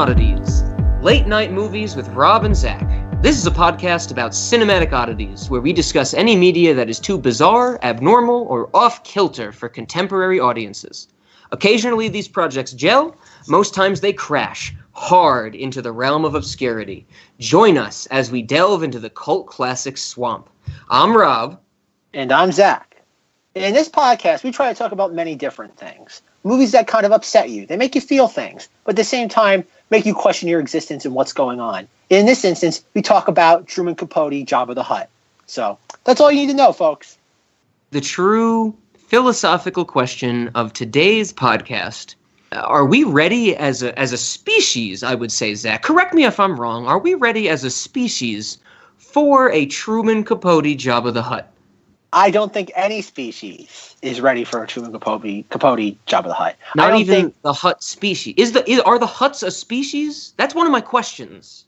Cinemodities, late night movies with Rob and Zack. This is a podcast about cinematic oddities, where we discuss any media that is too bizarre, abnormal, or off-kilter for contemporary audiences. Occasionally these projects gel, most times they crash hard into the realm of obscurity. Join us as we delve into the cult classic swamp. I'm Rob. And I'm Zack. In this podcast, we try to talk about many different things. Movies that kind of upset you. They make you feel things, but at the same time, make you question your existence and what's going on. In this instance, we talk about Truman Capote, Jabba the Hutt. So, that's all you need to know, folks. The true philosophical question of today's podcast: are we ready as a species, I would say, Zack? Correct me if I'm wrong. Are we ready as a species for a Truman Capote, Jabba the Hutt? I don't think any species is ready for a Truman Capote, Jabba the Hutt. Not even the Hutt species. Are the Hutts a species? That's one of my questions.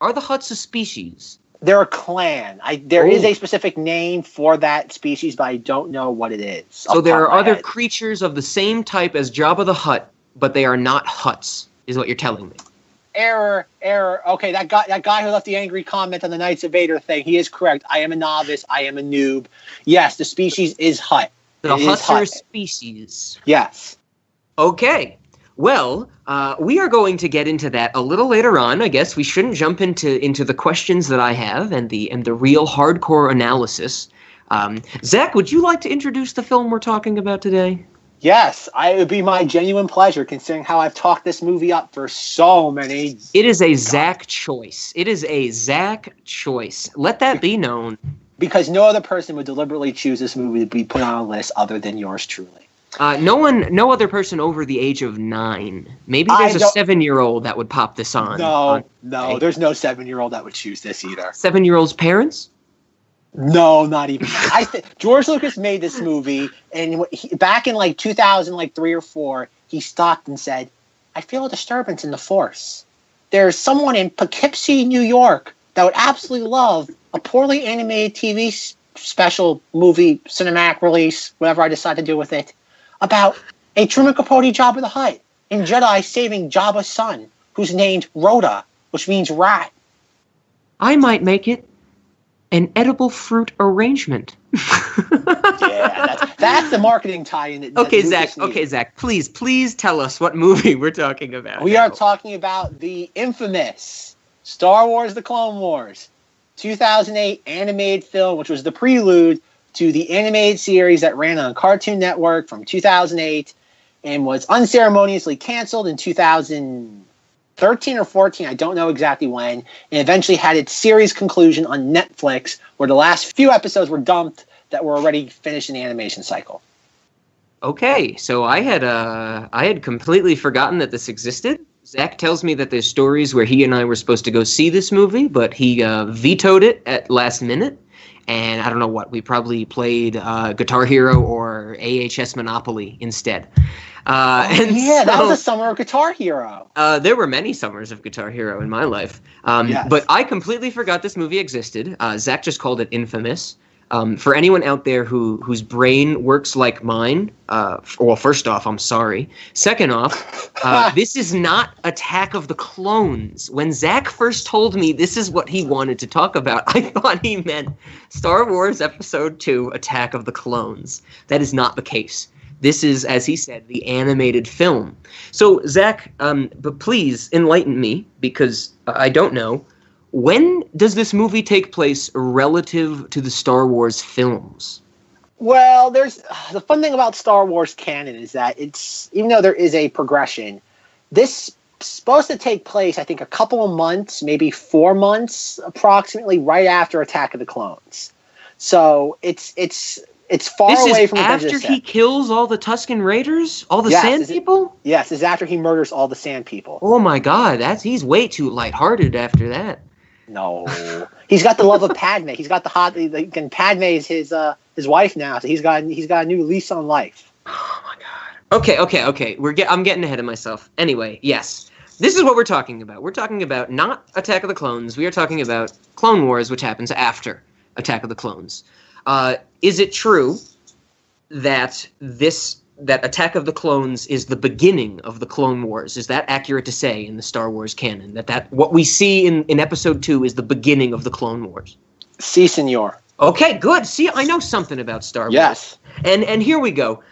Are the Hutts a species? They're a clan. There is a specific name for that species, but I don't know what it is. So there are other creatures of the same type as Jabba the Hutt, but they are not Hutts, is what you're telling me. Error. Okay, that guy who left the angry comment on the Knights of Vader thing, he is correct. I am a novice. I am a noob. Yes, the species is Hutt. The Hutts are a species. Yes. Okay. Well, we are going to get into that a little later on. I guess we shouldn't jump into the questions that I have and the real hardcore analysis. Zack, would you like to introduce the film we're talking about today? Yes, it would be my genuine pleasure, considering how I've talked this movie up for so many. It is a Zack choice. It is a Zack choice. Let that be known. Because no other person would deliberately choose this movie to be put on a list other than yours truly. No other person over the age of 9. Maybe there's a 7-year-old that would pop this on. No, there's no 7-year-old that would choose this either. 7-year-old's parents? No, not even that. George Lucas made this movie, and back in like 2003 or 4, he stopped and said, "I feel a disturbance in the Force. There's someone in Poughkeepsie, New York, that would absolutely love a poorly animated TV special movie, cinematic release, whatever I decide to do with it, about a Truman Capote Jabba the Hutt and Jedi saving Jabba's son, who's named Rhoda, which means rat." I might make it an edible fruit arrangement. Yeah, that's the marketing tie-in. Okay, Zack. Please tell us what movie we're talking about. We are talking about the infamous Star Wars: The Clone Wars, 2008 animated film, which was the prelude to the animated series that ran on Cartoon Network from 2008 and was unceremoniously canceled in 2013 or 14, I don't know exactly when, and eventually had its series conclusion on Netflix, where the last few episodes were dumped that were already finished in the animation cycle. Okay, so I had completely forgotten that this existed. Zack tells me that there's stories where he and I were supposed to go see this movie, but he vetoed it at last minute. And I don't know what, we probably played Guitar Hero or AHS Monopoly instead. That was the summer of Guitar Hero. There were many summers of Guitar Hero in my life. Yes. But I completely forgot this movie existed. Zack just called it infamous. For anyone out there whose brain works like mine, well, first off, I'm sorry. Second off, this is not Attack of the Clones. When Zack first told me this is what he wanted to talk about, I thought he meant Star Wars Episode 2, Attack of the Clones. That is not the case. This is, as he said, the animated film. So, Zack, but please enlighten me, because I don't know. When does this movie take place relative to the Star Wars films? Well, there's the fun thing about Star Wars canon is that it's, even though there is a progression, this is supposed to take place, I think, a couple of months, maybe 4 months, approximately, right after Attack of the Clones. So it's far away from the after he kills all the Tusken Raiders? All the Sand People? Yes, it's after he murders all the Sand People. Oh my God, he's way too lighthearted after that. No, he's got the love of Padme. He's got the hot. And Padme is his wife now, so he's got a new lease on life. Oh my God. Okay. I'm getting ahead of myself. Anyway, yes, this is what we're talking about. We're talking about not Attack of the Clones. We are talking about Clone Wars, which happens after Attack of the Clones. Is it true that this that Attack of the Clones is the beginning of the Clone Wars. Is that accurate to say in the Star Wars canon? That what we see in Episode 2 is the beginning of the Clone Wars? Si, senor. Okay, good. See, I know something about Star Wars. Yes. And here we go.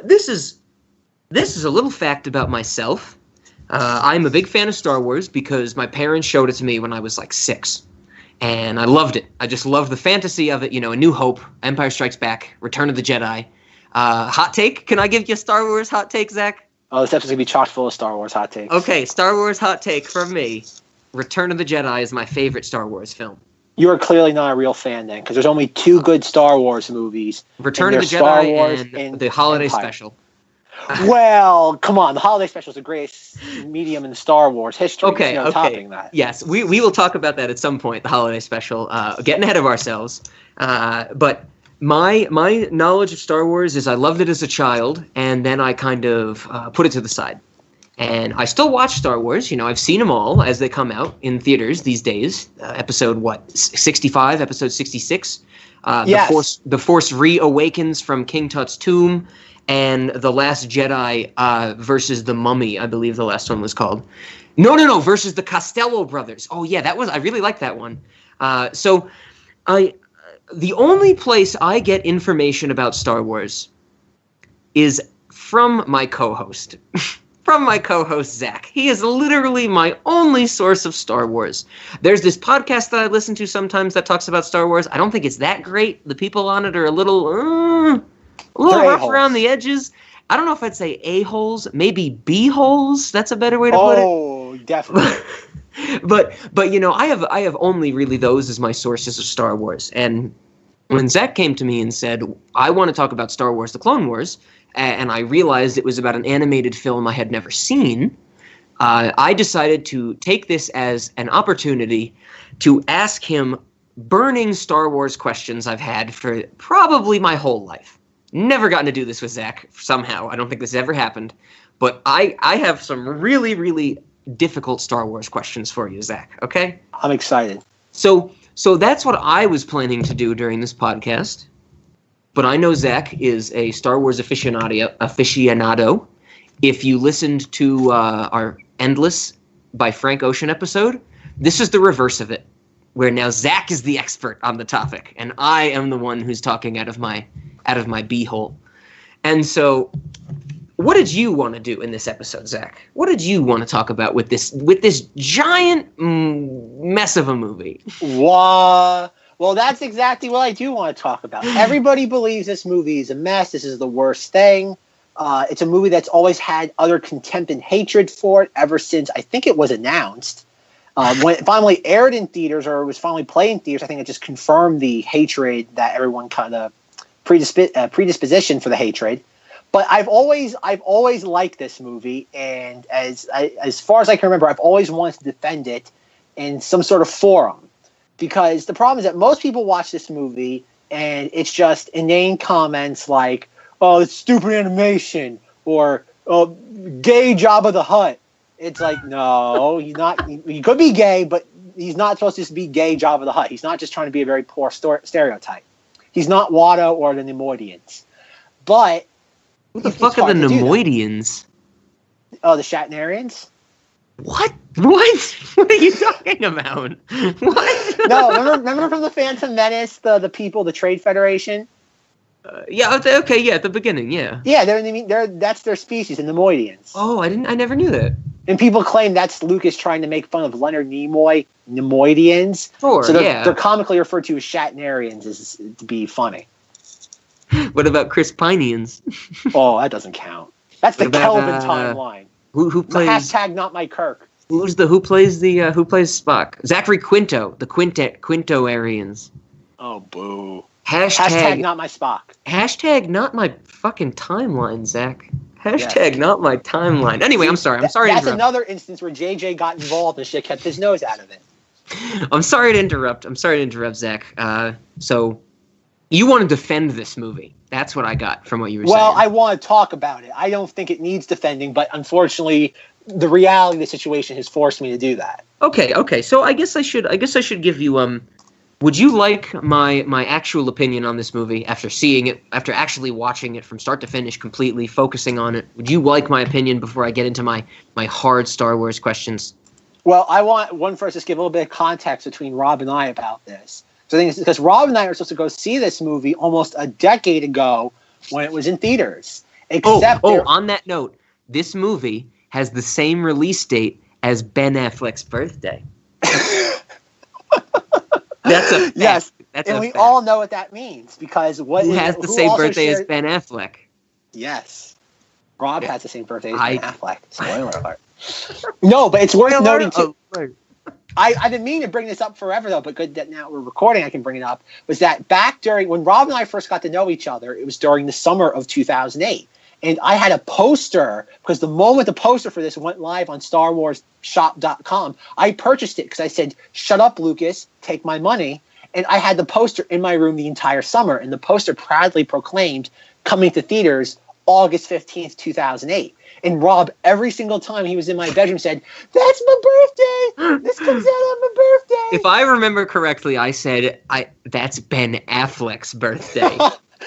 This is a little fact about myself. I'm a big fan of Star Wars because my parents showed it to me when I was like 6. And I loved it. I just loved the fantasy of it. You know, A New Hope, Empire Strikes Back, Return of the Jedi. Hot take? Can I give you a Star Wars hot take, Zach? Oh, this episode's going to be chock full of Star Wars hot takes. Okay, Star Wars hot take from me. Return of the Jedi is my favorite Star Wars film. You are clearly not a real fan then, because there's only 2 good Star Wars movies. Return of the Jedi and the Holiday Empire. Special. Well, come on. The Holiday Special is the greatest medium in Star Wars history. Okay, There's no topping that. Yes, we will talk about that at some point, the Holiday Special. Getting ahead of ourselves. But my knowledge of Star Wars is I loved it as a child, and then I kind of put it to the side. And I still watch Star Wars. You know, I've seen them all as they come out in theaters these days. Episode, 65, episode 66. Yes. The Force reawakens from King Tut's tomb. And The Last Jedi versus the Mummy, I believe the last one was called. No, versus the Costello brothers. Oh yeah, I really like that one. The only place I get information about Star Wars is from my co-host. From my co-host, Zack. He is literally my only source of Star Wars. There's this podcast that I listen to sometimes that talks about Star Wars. I don't think it's that great. The people on it are a little rough around the edges. I don't know if I'd say a-holes, maybe b-holes. That's a better way to put it. Oh, definitely. but you know, I have only really those as my sources of Star Wars. And when Zack came to me and said, I want to talk about Star Wars: The Clone Wars, and I realized it was about an animated film I had never seen, I decided to take this as an opportunity to ask him burning Star Wars questions I've had for probably my whole life. Never gotten to do this with Zack somehow. I don't think this ever happened. But I have some really, really difficult Star Wars questions for you, Zack, okay? I'm excited. So that's what I was planning to do during this podcast. But I know Zack is a Star Wars aficionado. If you listened to our Endless by Frank Ocean episode, this is the reverse of it, where now Zack is the expert on the topic, and I am the one who's talking out of my beehole. And so, what did you want to do in this episode, Zack? What did you want to talk about with this giant mess of a movie? Well, that's exactly what I do want to talk about. Everybody believes this movie is a mess. This is the worst thing. It's a movie that's always had utter contempt and hatred for it ever since I think it was announced. When it finally aired in theaters, or was finally played in theaters, I think it just confirmed the hatred that everyone kind of predisposition for the hatred. But I've always liked this movie, and as far as I can remember, I've always wanted to defend it in some sort of forum. Because the problem is that most people watch this movie, and it's just inane comments like, "Oh, it's stupid animation," or "Oh, gay Jabba the Hutt." It's like, no, he's not. He could be gay, but he's not supposed to just be gay Jabba the Hutt. He's not just trying to be a very poor stereotype. He's not Watto or the Cinemmodities. But who the fuck are the Cinemmodities? Oh, the Shatnerians? What? What are you talking about? What? No, remember from the Phantom Menace, the people, the Trade Federation? Yeah. Okay. Yeah. At the beginning. Yeah. Yeah. That's their species, the Cinemmodians. Oh, I to never knew that. And people claim that's Lucas trying to make fun of Leonard Nimoy, Cinemmodians. Sure. So they're comically referred to as Shatnerians, to be funny. What about Chris Pineans? Oh, that doesn't count. That's the Kelvin timeline. Who plays hashtag not my Kirk? Who plays Spock? Zachary Quinto, the Quinto-Arians. Oh, boo. Hashtag not my Spock. Hashtag not my fucking timeline, Zach. Hashtag not my timeline. Anyway, I'm sorry. That's another instance where JJ got involved and shit kept his nose out of it. I'm sorry to interrupt, Zach. So you want to defend this movie. That's what I got from what you were saying. Well, I want to talk about it. I don't think it needs defending, but unfortunately, the reality of the situation has forced me to do that. Okay. So I guess I should give you Would you like my actual opinion on this movie after seeing it, after actually watching it from start to finish, completely focusing on it? Would you like my opinion before I get into my hard Star Wars questions? Well, I want one first, just give a little bit of context between Rob and I about this. So I think it's because Rob and I were supposed to go see this movie almost a decade ago when it was in theaters. On that note, this movie has the same release date as Ben Affleck's birthday. That's a fact. Yes, that's and a we fact. all know what that means because who has the same birthday as Ben Affleck? Yes, Rob has the same birthday as Ben Affleck. Spoiler alert. No, but it's worth noting too. I didn't mean to bring this up forever though, but good that now we're recording, I can bring it up. Was that back during when Rob and I first got to know each other? It was during the summer of 2008. And I had a poster because the moment the poster for this went live on StarWarsShop.com, I purchased it because I said, "Shut up, Lucas, take my money." And I had the poster in my room the entire summer. And the poster proudly proclaimed coming to theaters August 15th, 2008. And Rob, every single time he was in my bedroom, said, "That's my birthday. This comes out on my birthday." If I remember correctly, I said, that's Ben Affleck's birthday.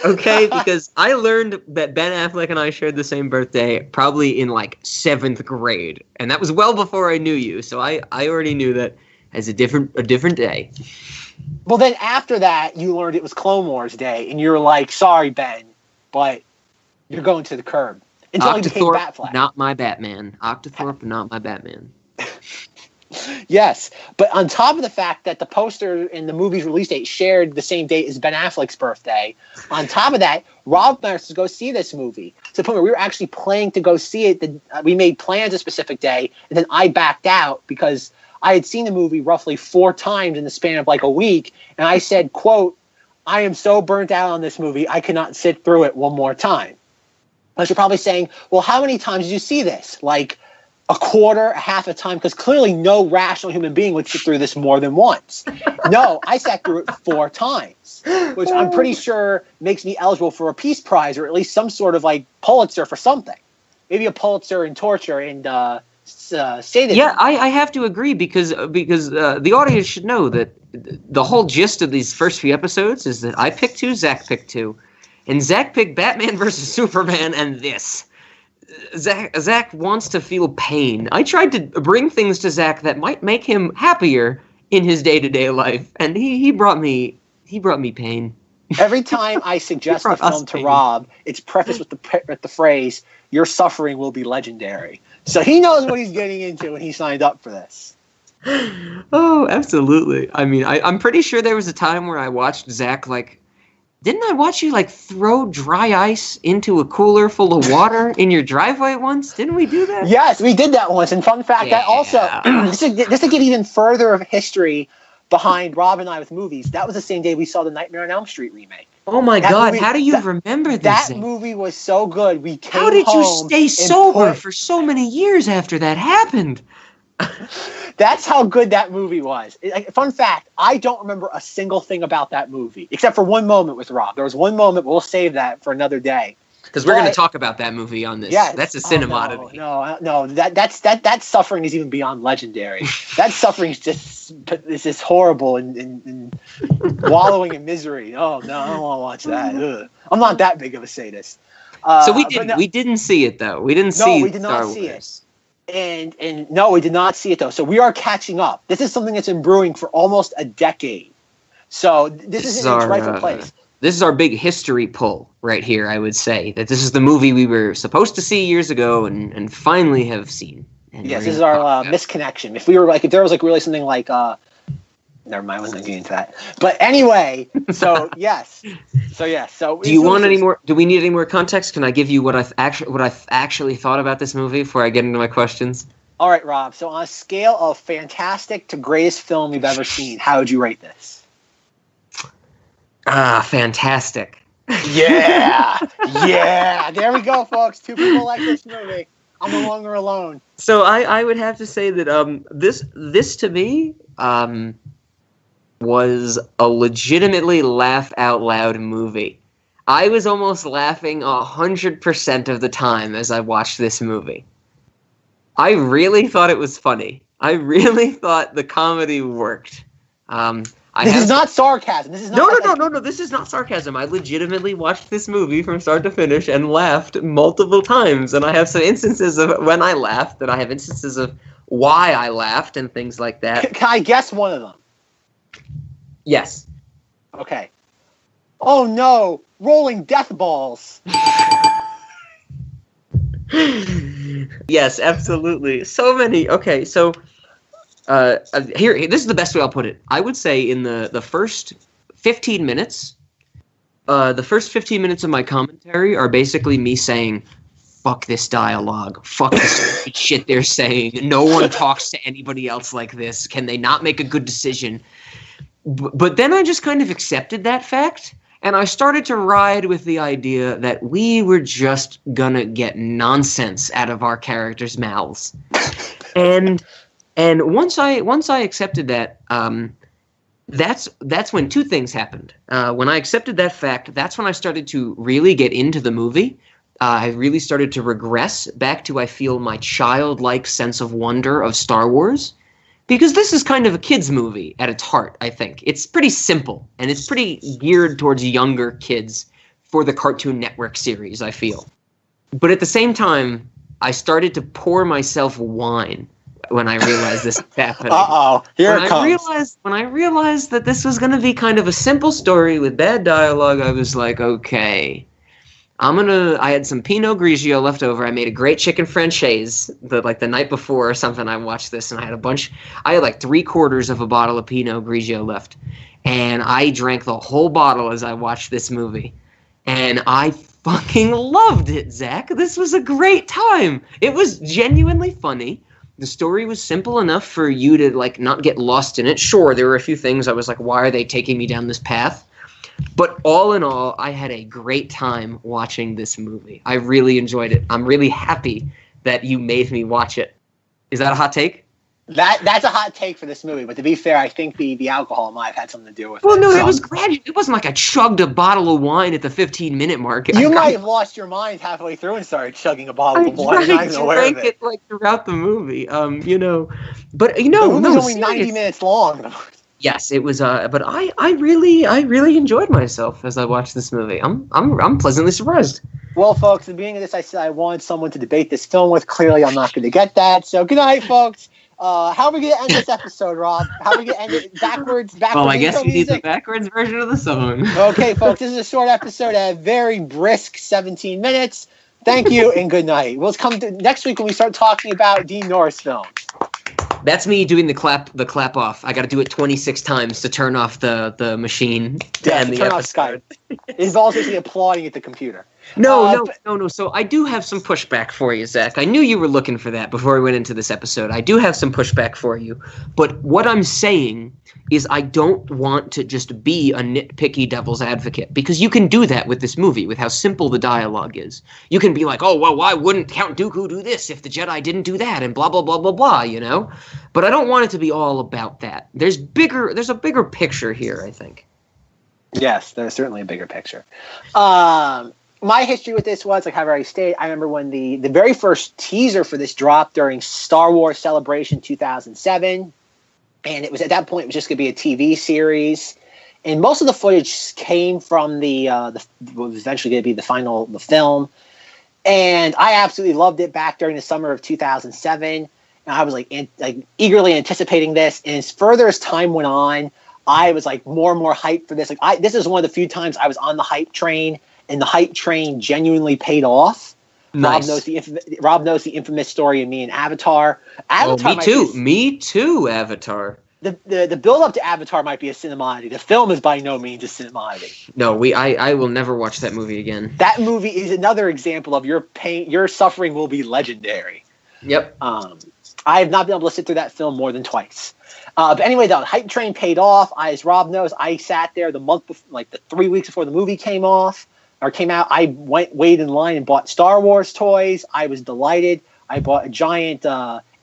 Okay, because I learned that Ben Affleck and I shared the same birthday probably in like 7th grade, and that was well before I knew you. So I already knew that as a different day. Well, then after that, you learned it was Clone Wars Day, and you were like, "Sorry, Ben, but you're going to the curb." Until he became Batfleck. Not my Batman. Octothorpe, not my Batman. Yes, but on top of the fact that the poster and the movie's release date shared the same date as Ben Affleck's birthday, on top of that, Rob and I were to go see this movie. To the point where we were actually planning to go see it. We made plans a specific day, and then I backed out because I had seen the movie roughly 4 times in the span of like a week, and I said, quote, "I am so burnt out on this movie, I cannot sit through it one more time." But you're probably saying, well, how many times did you see this? Like a quarter, a half a time? Because clearly no rational human being would sit through this more than once. No, I sat through it 4 times, which I'm pretty sure makes me eligible for a Peace Prize or at least some sort of like Pulitzer for something. Maybe a Pulitzer in torture and sadism. Yeah, I have to agree because the audience should know that the whole gist of these first few episodes is that I picked 2, Zack picked 2. And Zack picked Batman versus Superman and this. Zack wants to feel pain. I tried to bring things to Zack that might make him happier in his day-to-day life, and he brought me pain. Every time I suggest a film to Rob, it's prefaced with the phrase, "Your suffering will be legendary." So he knows what he's getting into when he signed up for this. Oh, absolutely. I mean, I'm pretty sure there was a time where I watched Zack didn't I watch you throw dry ice into a cooler full of water in your driveway once? Didn't we do that? Yes, we did that once. And fun fact, that also, just to give even further of history behind Rob and I with movies, that was the same day we saw the Nightmare on Elm Street remake. Oh my God, how do you remember this? That movie was so good. We came home. How did you stay sober for so many years after that happened? That's how good that movie was. Fun fact, I don't remember a single thing about that movie, except for one moment with Rob. There was one moment, but we'll save that for another day. Because we're going to talk about that movie on this. Yes. That's a Cinemoddity. No, that suffering is even beyond legendary. That suffering is just horrible and wallowing in misery. Oh, no, I don't want to watch that. Ugh. I'm not that big of a sadist. So we didn't see it, though. We didn't see it. No, we did not see it. And no, we did not see it, though. So we are catching up. This is something that's been brewing for almost a decade. So this is in its rightful place. This is our big history pull right here, I would say. That this is the movie we were supposed to see years ago and finally have seen. Yes, this is our misconnection. If there was really something like... never mind, I wasn't getting into that. But anyway, so yes. So do you want any more? Do we need any more context? Can I give you what I've actually thought about this movie before I get into my questions? All right, Rob. So on a scale of fantastic to greatest film you've ever seen, how would you rate this? Fantastic. Yeah. There we go, folks. 2 people like this movie. I'm no longer alone. So I would have to say that this to me was a legitimately laugh out loud movie. I was almost laughing 100% of the time as I watched this movie. I really thought it was funny. I really thought the comedy worked. I This is not sarcasm. This is not. No. This is not sarcasm. I legitimately watched this movie from start to finish and laughed multiple times. And I have some instances of when I laughed, and I have instances of why I laughed and things like that. Can I guess one of them? Yes. Okay. Oh no! Rolling death balls. Yes, absolutely. So many. Okay, so here, this is the best way I'll put it. I would say in the first 15 minutes, of my commentary are basically me saying, fuck this dialogue. Fuck this shit they're saying. No one talks to anybody else like this. Can they not make a good decision? But then I just kind of accepted that fact, and I started to ride with the idea that we were just gonna get nonsense out of our characters' mouths. And once I accepted that, that's when two things happened. When I accepted that fact, that's when I started to really get into the movie. I really started to regress back to, I feel, my childlike sense of wonder of Star Wars. Because this is kind of a kid's movie at its heart, I think. It's pretty simple, and it's pretty geared towards younger kids for the Cartoon Network series, I feel. But at the same time, I started to pour myself wine when I realized this was happening. Uh-oh, here it comes. When I realized that this was going to be kind of a simple story with bad dialogue, I was like, okay, I had some Pinot Grigio left over. I made a great chicken franchise the night before or something. I watched this, and I had like 3/4 of a bottle of Pinot Grigio left. And I drank the whole bottle as I watched this movie. And I fucking loved it, Zach. This was a great time. It was genuinely funny. The story was simple enough for you to like not get lost in it. Sure, there were a few things I was like, why are they taking me down this path? But all in all, I had a great time watching this movie. I really enjoyed it. I'm really happy that you made me watch it. Is that a hot take? That's a hot take for this movie. But to be fair, I think the alcohol might have had something to do with it. Well, no, it was gradual. It wasn't like I chugged a bottle of wine at the 15-minute mark. You might have lost your mind halfway through and started chugging a bottle of wine. I drank it like throughout the movie. But the movie's only 90 minutes long. Yes, it was. But I really enjoyed myself as I watched this movie. I'm pleasantly surprised. Well, folks, at the beginning of this, I said I wanted someone to debate this film with. Clearly, I'm not going to get that. So, good night, folks. How are we going to end this episode, Rob? How are we going to end it backwards? Well, I guess we need the backwards version of the song. Okay, folks, this is a short episode, a very brisk 17 minutes. Thank you and good night. We'll come to next week when we start talking about Dean Norris films. That's me doing the clap off. I got to do it 26 times to turn off the machine to end the episode. It's also me applauding at the computer. No. So I do have some pushback for you, Zach. I knew you were looking for that before we went into this episode. I do have some pushback for you. But what I'm saying is I don't want to just be a nitpicky devil's advocate, because you can do that with this movie, with how simple the dialogue is. You can be like, oh, well, why wouldn't Count Dooku do this if the Jedi didn't do that, and blah, blah, blah, blah, blah, you know? But I don't want it to be all about that. There's a bigger picture here, I think. Yes, there's certainly a bigger picture. My history with this was, like I've already stated, I remember when the very first teaser for this dropped during Star Wars Celebration 2007. And it was at that point, it was just going to be a TV series. And most of the footage came from what was eventually going to be the film. And I absolutely loved it back during the summer of 2007. And I was like eagerly anticipating this. And as time went on, I was like more and more hyped for this. Like this is one of the few times I was on the hype train, and the hype train genuinely paid off. Nice. Rob knows the infamous story of me and Avatar. Me too, Avatar. The build up to Avatar might be a Cinemoddity. The film is by no means a Cinemoddity. No, I will never watch that movie again. That movie is another example of your pain. Your suffering will be legendary. Yep. I have not been able to sit through that film more than twice. But anyway, the hype train paid off. As Rob knows, I sat there the month before, like the 3 weeks before the movie came out. I waited in line and bought Star Wars toys. I was delighted. I bought a giant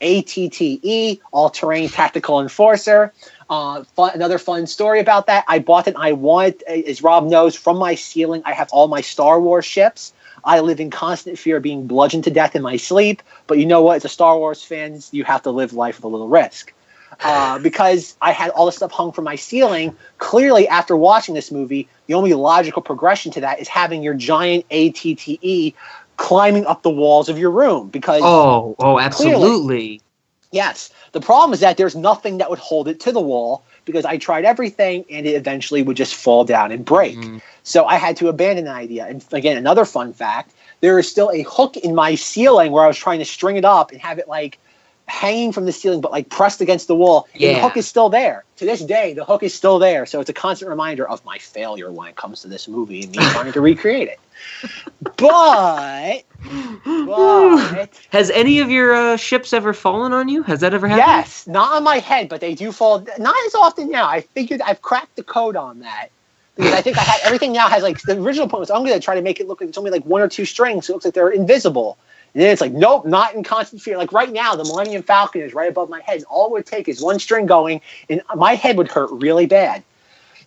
ATTE, all-terrain tactical enforcer. Another fun story about that. I bought it. I wanted, as Rob knows, from my ceiling, I have all my Star Wars ships. I live in constant fear of being bludgeoned to death in my sleep. But you know what? As a Star Wars fan, you have to live life with a little risk. because I had all this stuff hung from my ceiling. Clearly, after watching this movie, the only logical progression to that is having your giant ATTE climbing up the walls of your room. Because absolutely. Clearly, yes. The problem is that there's nothing that would hold it to the wall because I tried everything and it eventually would just fall down and break. So I had to abandon the idea. And again, another fun fact, there is still a hook in my ceiling where I was trying to string it up and have it like hanging from the ceiling but like pressed against the wall. Yeah. And the hook is still there. To this day, the hook is still there. So it's a constant reminder of my failure when it comes to this movie and me trying to recreate it. But has any of your ships ever fallen on you? Has that ever happened? Yes, not on my head, but they do fall. Not as often now. I figured I've cracked the code on that because I think everything now has like the original point was I'm going to try to make it look like it's only like 1 or 2 strings, so it looks like they're invisible. And then it's like, nope, not in constant fear. Like right now, the Millennium Falcon is right above my head. And all it would take is 1 string going, and my head would hurt really bad.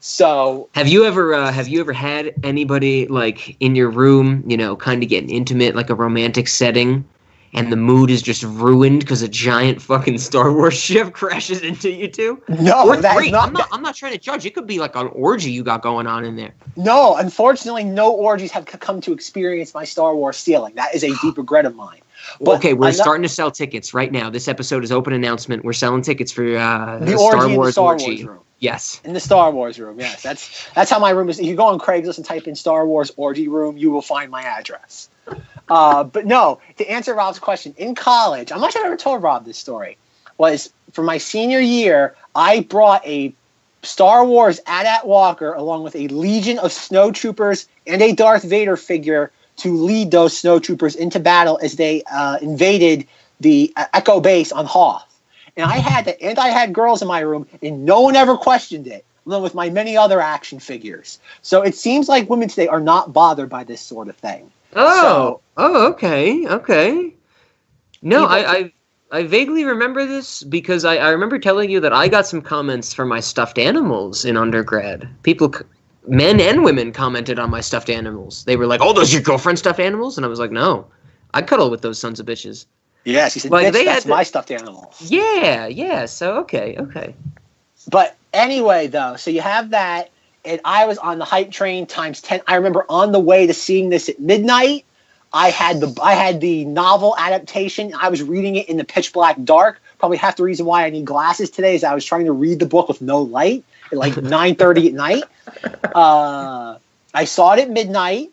So, have you ever had anybody like in your room, you know, kind of getting intimate, like a romantic setting, and the mood is just ruined because a giant fucking Star Wars ship crashes into you two? No, or that is not. I'm not trying to judge. It could be like an orgy you got going on in there. No, unfortunately, no orgies have come to experience my Star Wars ceiling. That is a deep regret of mine. But okay, we're starting to sell tickets right now. This episode is open announcement. We're selling tickets for the Star Wars orgy. Room. Yes. In the Star Wars room, yes. That's how my room is. If you go on Craigslist and type in Star Wars orgy room, you will find my address. But no, to answer Rob's question, in college, I'm not sure I've ever told Rob this story, was for my senior year, I brought a Star Wars AT-AT Walker along with a legion of snowtroopers and a Darth Vader figure to lead those snowtroopers into battle as they invaded the Echo base on Hoth. And I had girls in my room, and no one ever questioned it, along with my many other action figures. So it seems like women today are not bothered by this sort of thing. Okay. No, I vaguely remember this because I remember telling you that I got some comments from my stuffed animals in undergrad. People, men and women, commented on my stuffed animals. They were like, "Oh, those your girlfriend's stuffed animals?" And I was like, "No, I cuddle with those sons of bitches." Yes, he said, like, that's my stuffed animals. Yeah. So, okay. But anyway, though, so you have that, and I was on the hype train times 10. I remember on the way to seeing this at midnight, I had the novel adaptation. I was reading it in the pitch black dark. Probably half the reason why I need glasses today is I was trying to read the book with no light at like 9:30 at night. I saw it at midnight,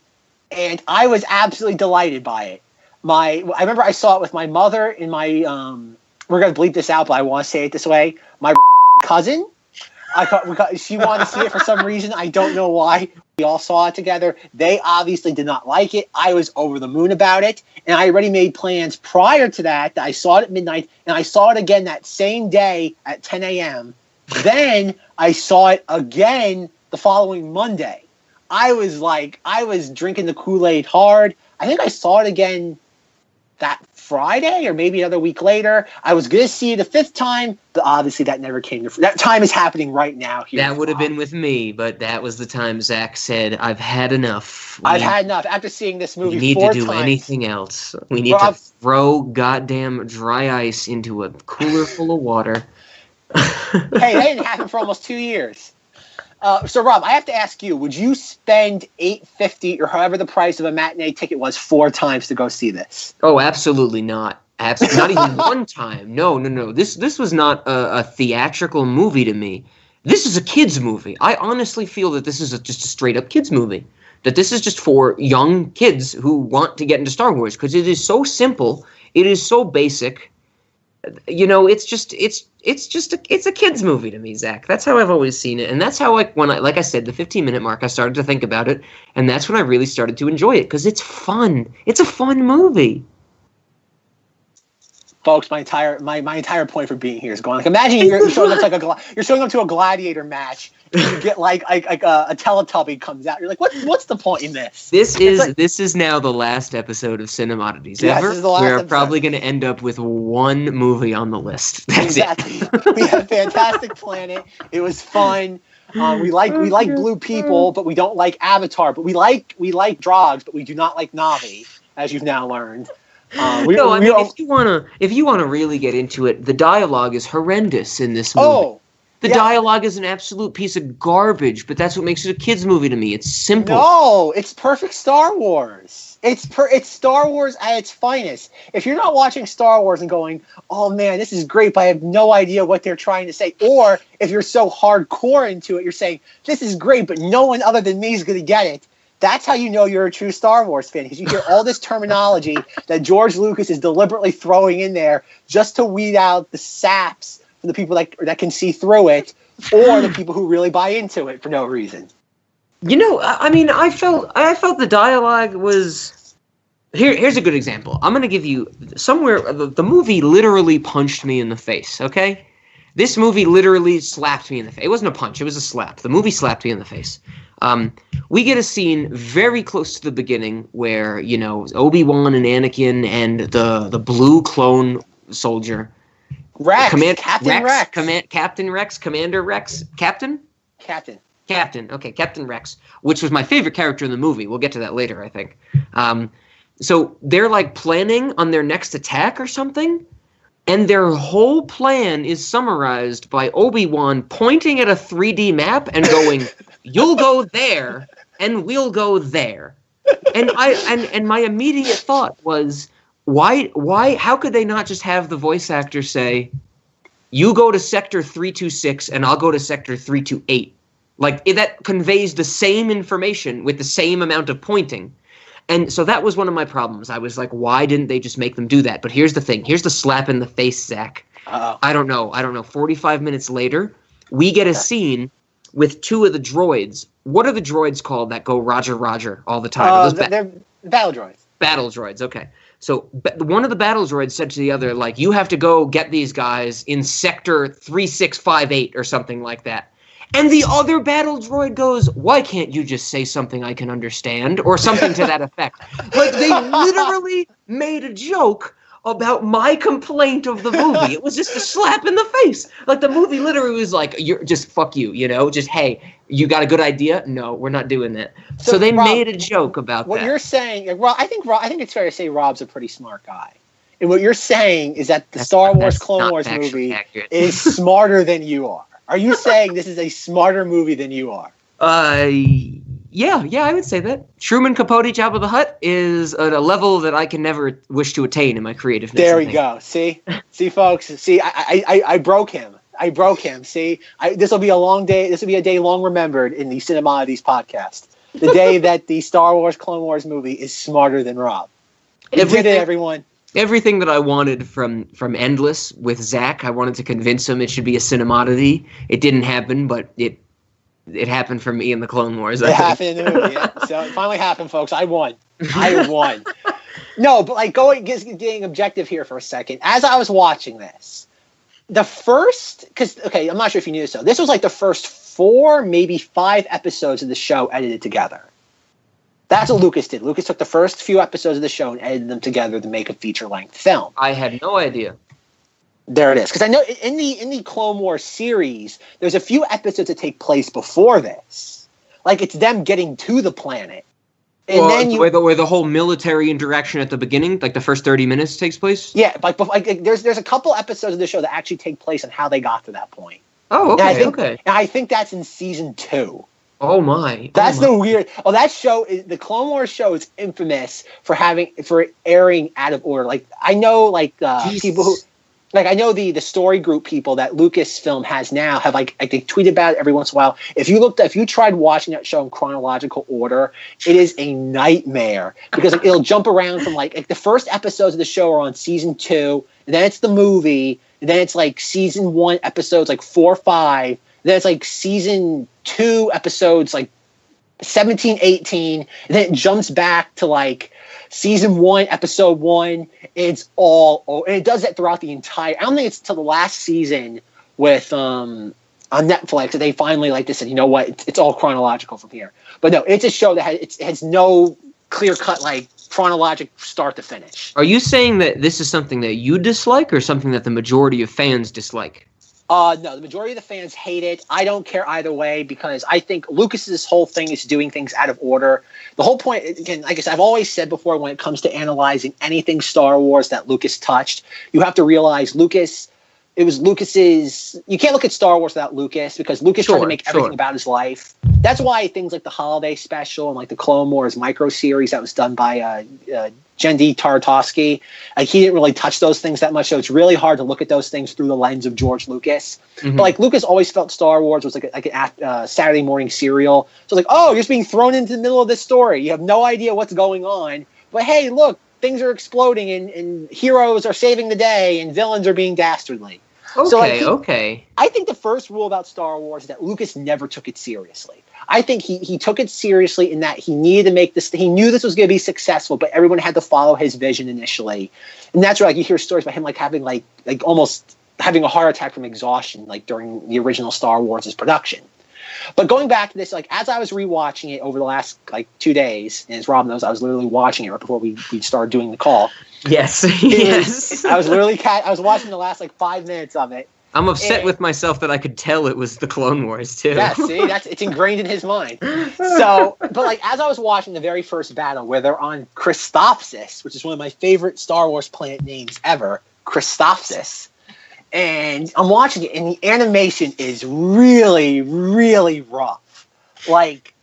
and I was absolutely delighted by it. I remember I saw it with my mother and my we're gonna bleep this out, but I want to say it this way. My cousin, she wanted to see it for some reason. I don't know why. We all saw it together. They obviously did not like it. I was over the moon about it, and I already made plans prior to that. I saw it at midnight, and I saw it again that same day at 10 a.m. Then I saw it again the following Monday. I was drinking the Kool-Aid hard. I think I saw it again that Friday or maybe another week later. I was going to see it a 5th time, but obviously that never came to that time is happening right now here. That would have been with me, but that was the time Zack said, "I've had enough. I've had enough." After seeing this movie 4 times. We need to do anything else. We need to throw goddamn dry ice into a cooler full of water. Hey, that didn't happen for almost 2 years. So, Rob, I have to ask you, would you spend $8.50 or however the price of a matinee ticket was 4 times to go see this? Oh, absolutely not. Not even one time. No. This was not a theatrical movie to me. This is a kid's movie. I honestly feel that this is just a straight-up kid's movie. That this is just for young kids who want to get into Star Wars because it is so simple. It is so basic. You know, it's a kid's movie to me, Zach. That's how I've always seen it, and that's how like I said, the 15-minute mark, I started to think about it, and that's when I really started to enjoy it because it's fun. It's a fun movie. Folks, my entire point for being here is going like, imagine you're showing up to a gladiator match, and you get like a Teletubby comes out. You're like, what's the point in this? This is now the last episode of Cinemodities ever. This is the last We're episode. Probably going to end up with 1 movie on the list. That's exactly. We had Fantastic Planet. It was fun. We like blue people, but we don't like Avatar. But we like Drogs, but we do not like Na'vi, as you've now learned. No, I mean, if you wanna really get into it, the dialogue is horrendous in this movie. Oh, the dialogue is an absolute piece of garbage, but that's what makes it a kids' movie to me. It's simple. No, it's perfect Star Wars. It's Star Wars at its finest. If you're not watching Star Wars and going, "Oh man, this is great," but I have no idea what they're trying to say, or if you're so hardcore into it, you're saying, "This is great, but no one other than me is going to get it." That's how you know you're a true Star Wars fan, because you hear all this terminology that George Lucas is deliberately throwing in there just to weed out the saps for the people that can see through it, or the people who really buy into it for no reason. You know, I mean, I felt the dialogue was. Here's a good example. I'm going to give you somewhere. The movie literally punched me in the face, okay? This movie literally slapped me in the face. It wasn't a punch. It was a slap. The movie slapped me in the face. We get a scene very close to the beginning where, you know, Obi-Wan and Anakin and the blue clone soldier. Rex. Captain. Okay, Captain Rex, which was my favorite character in the movie. We'll get to that later, I think. So they're like planning on their next attack or something, and their whole plan is summarized by Obi-Wan pointing at a 3D map and going, "You'll go there, and we'll go there." And my immediate thought was, why? How could they not just have the voice actor say, "You go to Sector 326, and I'll go to Sector 328"? Like, that conveys the same information with the same amount of pointing. And so that was one of my problems. I was like, why didn't they just make them do that? But here's the thing. Here's the slap in the face, Zach. Uh-oh. I don't know. 45 minutes later, we get a scene with two of the droids. What are the droids called that go Roger, Roger all the time? They're battle droids. Battle droids, okay. So one of the battle droids said to the other, like, you have to go get these guys in Sector 3658 or something like that. And the other battle droid goes, "Why can't you just say something I can understand?" Or something to that effect. Like, they literally made a joke about my complaint of the movie. It was just a slap in the face. Like, the movie literally was like, "You're just fuck you, you know? Just, hey, you got a good idea? No, we're not doing that." So they Rob, made a joke about what that. What you're saying, I think it's fair to say Rob's a pretty smart guy. And what you're saying is that the Star Wars Clone Wars movie is smarter than you are. Are you saying this is a smarter movie than you are? Yeah, I would say that. Truman Capote, Jabba the Hutt is at a level that I can never wish to attain in my creativeness. There we go. See, folks. See, I broke him. See, this will be a long day. This will be a day long remembered in the Cinemodities podcast. The day that the Star Wars Clone Wars movie is smarter than Rob. We did it, everyone. Everything that I wanted from Endless with Zack, I wanted to convince him it should be a Cinemoddity. It didn't happen, but it happened for me in the Clone Wars. It happened in the movie. Yeah. So it finally happened, folks. I won. No, but like getting objective here for a second. As I was watching this, I'm not sure if you knew this, though. This was like the first 4, maybe 5 episodes of the show edited together. That's what Lucas did. Lucas took the first few episodes of the show and edited them together to make a feature-length film. I had no idea. There it is. Because I know in the Clone Wars series, there's a few episodes that take place before this. Like, it's them getting to the planet. And then where the whole military interaction at the beginning, like the first 30 minutes takes place? Yeah, like there's a couple episodes of the show that actually take place on how they got to that point. Oh, okay, And I think that's in season 2. Oh my! That's the weird. Oh, that show is the Clone Wars show is infamous for airing out of order. Like, I know, people who, like, I know the story group people that Lucasfilm has now have like they tweet about it every once in a while. If you tried watching that show in chronological order, it is a nightmare because it'll jump around from like the first episodes of the show are on season 2, and then it's the movie, and then it's like season 1 episodes like 4 or 5. Then it's like season 2 episodes like 17, 18. And then it jumps back to like season 1, episode 1. And it does that throughout the entire. I don't think it's till the last season with on Netflix that they finally like they said, you know what, it's all chronological from here. But no, it's a show that has no clear cut like chronologic start to finish. Are you saying that this is something that you dislike or something that the majority of fans dislike? No, the majority of the fans hate it. I don't care either way because I think Lucas's whole thing is doing things out of order. The whole point, again, like I said, I've always said before, when it comes to analyzing anything Star Wars that Lucas touched, you have to realize it was Lucas's. You can't look at Star Wars without Lucas because Lucas tried to make everything about his life. That's why things like the Holiday Special and like the Clone Wars micro series that was done by Genndy Tartakovsky, like he didn't really touch those things that much. So it's really hard to look at those things through the lens of George Lucas. Mm-hmm. But like Lucas always felt Star Wars was like a Saturday morning serial. So like, oh, you're just being thrown into the middle of this story. You have no idea what's going on. But hey, look, things are exploding and heroes are saving the day and villains are being dastardly. Okay, so I think the first rule about Star Wars is that Lucas never took it seriously. I think he took it seriously in that he needed to make this. He knew this was going to be successful, but everyone had to follow his vision initially. And that's why you hear stories about him like having like almost having a heart attack from exhaustion, like during the original Star Wars' production. But going back to this, like as I was rewatching it over the last like 2 days, and as Rob knows, I was literally watching it right before we started doing the call. Yes, yes. I was watching the last like 5 minutes of it. I'm upset with myself that I could tell it was the Clone Wars too. Yeah, see, it's ingrained in his mind. So, but like as I was watching the very first battle where they're on Christophsis, which is one of my favorite Star Wars planet names ever, Christophsis, and I'm watching it, and the animation is really, really rough. Like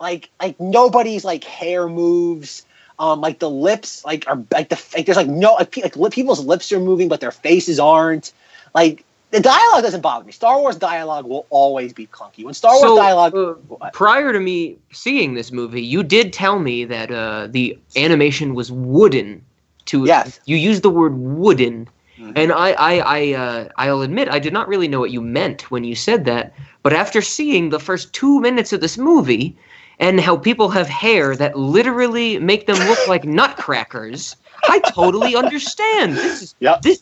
nobody's like hair moves. Like the lips, like are like there's like no like people's lips are moving, but their faces aren't. Like the dialogue doesn't bother me. Star Wars dialogue will always be clunky. When Star Wars dialogue. Prior to me seeing this movie, you did tell me that the animation was wooden. Yes. You used the word wooden, and I'll admit I did not really know what you meant when you said that. But after seeing the first 2 minutes of this movie, and how people have hair that literally make them look like nutcrackers, I totally understand.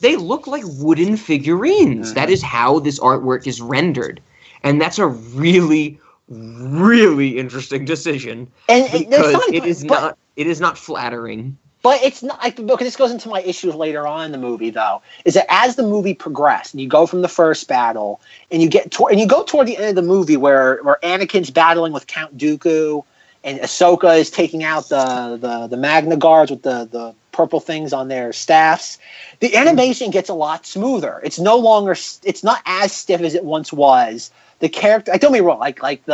They look like wooden figurines. Mm-hmm. That is how this artwork is rendered. And that's a really, really interesting decision. And because it is not flattering. But it's not like, because this goes into my issues later on in the movie, though, is that as the movie progressed, and you go from the first battle, and you go toward the end of the movie where Anakin's battling with Count Dooku, and Ahsoka is taking out the Magna Guards with the purple things on their staffs. The animation gets a lot smoother. It's not as stiff as it once was. The character, don't get me wrong, like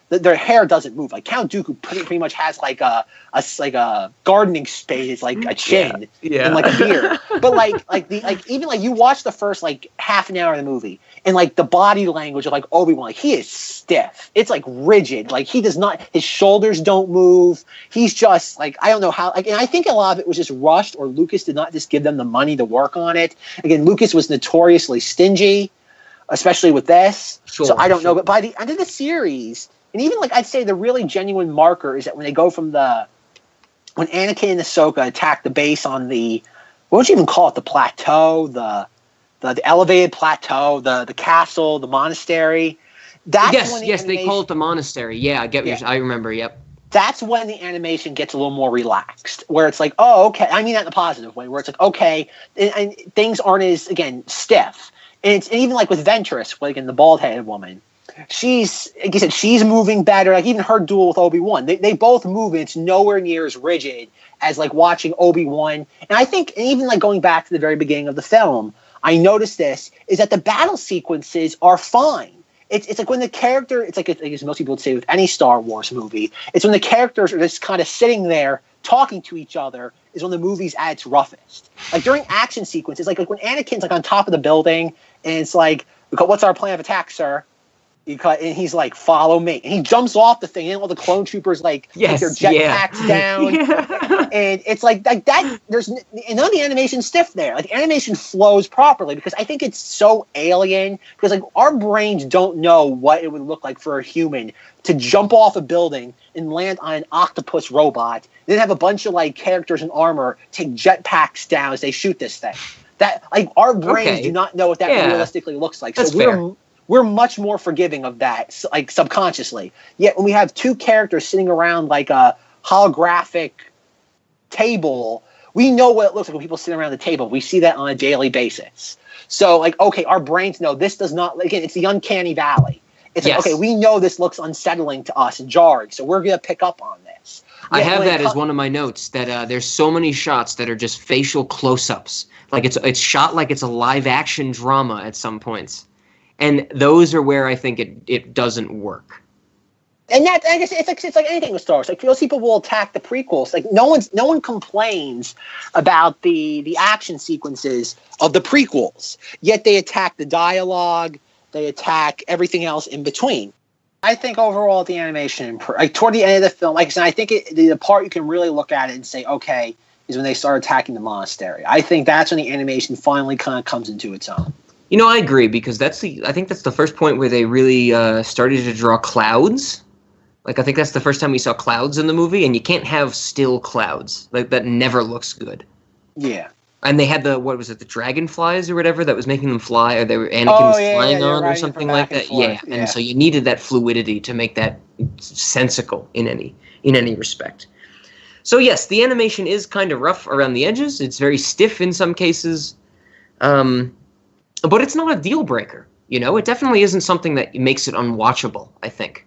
their hair doesn't move. Like Count Dooku pretty much has like a gardening spade, like a chin and like a beard. But even you watch the first like half an hour of the movie, and like the body language of like Obi-Wan, like he is stiff. It's like rigid. Like he does not. His shoulders don't move. He's just like, I don't know how. Like, and I think a lot of it was just rushed, or Lucas did not just give them the money to work on it. Again, Lucas was notoriously stingy, especially with this. So I don't know. But by the end of the series. And even like I'd say the really genuine marker is that when they go from when Anakin and Ahsoka attack the base on the, what would you even call it, the plateau, the elevated plateau, the castle, the monastery. They call it the monastery. Yeah, I get what I remember. Yep. That's when the animation gets a little more relaxed, where it's like, oh, okay. I mean that in a positive way, where it's like, okay, and things aren't as, again, stiff. And even like with Ventress, like in the bald-headed woman. She's, like you said, she's moving better. Like even her duel with Obi-Wan, they both move, and it's nowhere near as rigid as like watching Obi-Wan. And I think, and even like going back to the very beginning of the film, I noticed this is that the battle sequences are fine. It's like when the character, it's like, I guess most people would say with any Star Wars movie, it's when the characters are just kind of sitting there talking to each other is when the movie's at its roughest. Like during action sequences, like when Anakin's like on top of the building, and it's like, what's our plan of attack, sir? And he's like, follow me. And he jumps off the thing, and all the clone troopers like take their jetpacks down. And it's like that. There's none of the animation stiff there. Like animation flows properly because I think it's so alien. Because like our brains don't know what it would look like for a human to jump off a building and land on an octopus robot, and then have a bunch of like characters in armor take jetpacks down as they shoot this thing. That like our brains do not know what that realistically looks like. That's fair. We're much more forgiving of that, like subconsciously. Yet when we have two characters sitting around like a holographic table we know what it looks like when people sit around the table. We see that on a daily basis. So, like, okay, our brains know this does not, again, it's the uncanny valley. It's like, okay, we know this looks unsettling to us and jarring, so we're going to pick up on this. I have that as one of my notes, that there's so many shots that are just facial close-ups. Like, it's shot like it's a live-action drama at some points. And those are where I think it doesn't work. And that, I guess, it's like anything with Star Wars. Like, those people will attack the prequels. Like, no one complains about the action sequences of the prequels. Yet they attack the dialogue. They attack everything else in between. I think overall the animation, like toward the end of the film, like I said, I think the part you can really look at it and say, okay, is when they start attacking the monastery. I think that's when the animation finally kind of comes into its own. You know, I agree, because I think that's the first point where they really started to draw clouds. Like, I think that's the first time we saw clouds in the movie, and you can't have still clouds. Like, that never looks good. Yeah. And they had the dragonflies or whatever that was making them fly, or Anakin was flying on or something like that. Yeah, and so you needed that fluidity to make that sensical in any respect. So yes, the animation is kind of rough around the edges. It's very stiff in some cases, but it's not a deal breaker. You know, it definitely isn't something that makes it unwatchable, I think.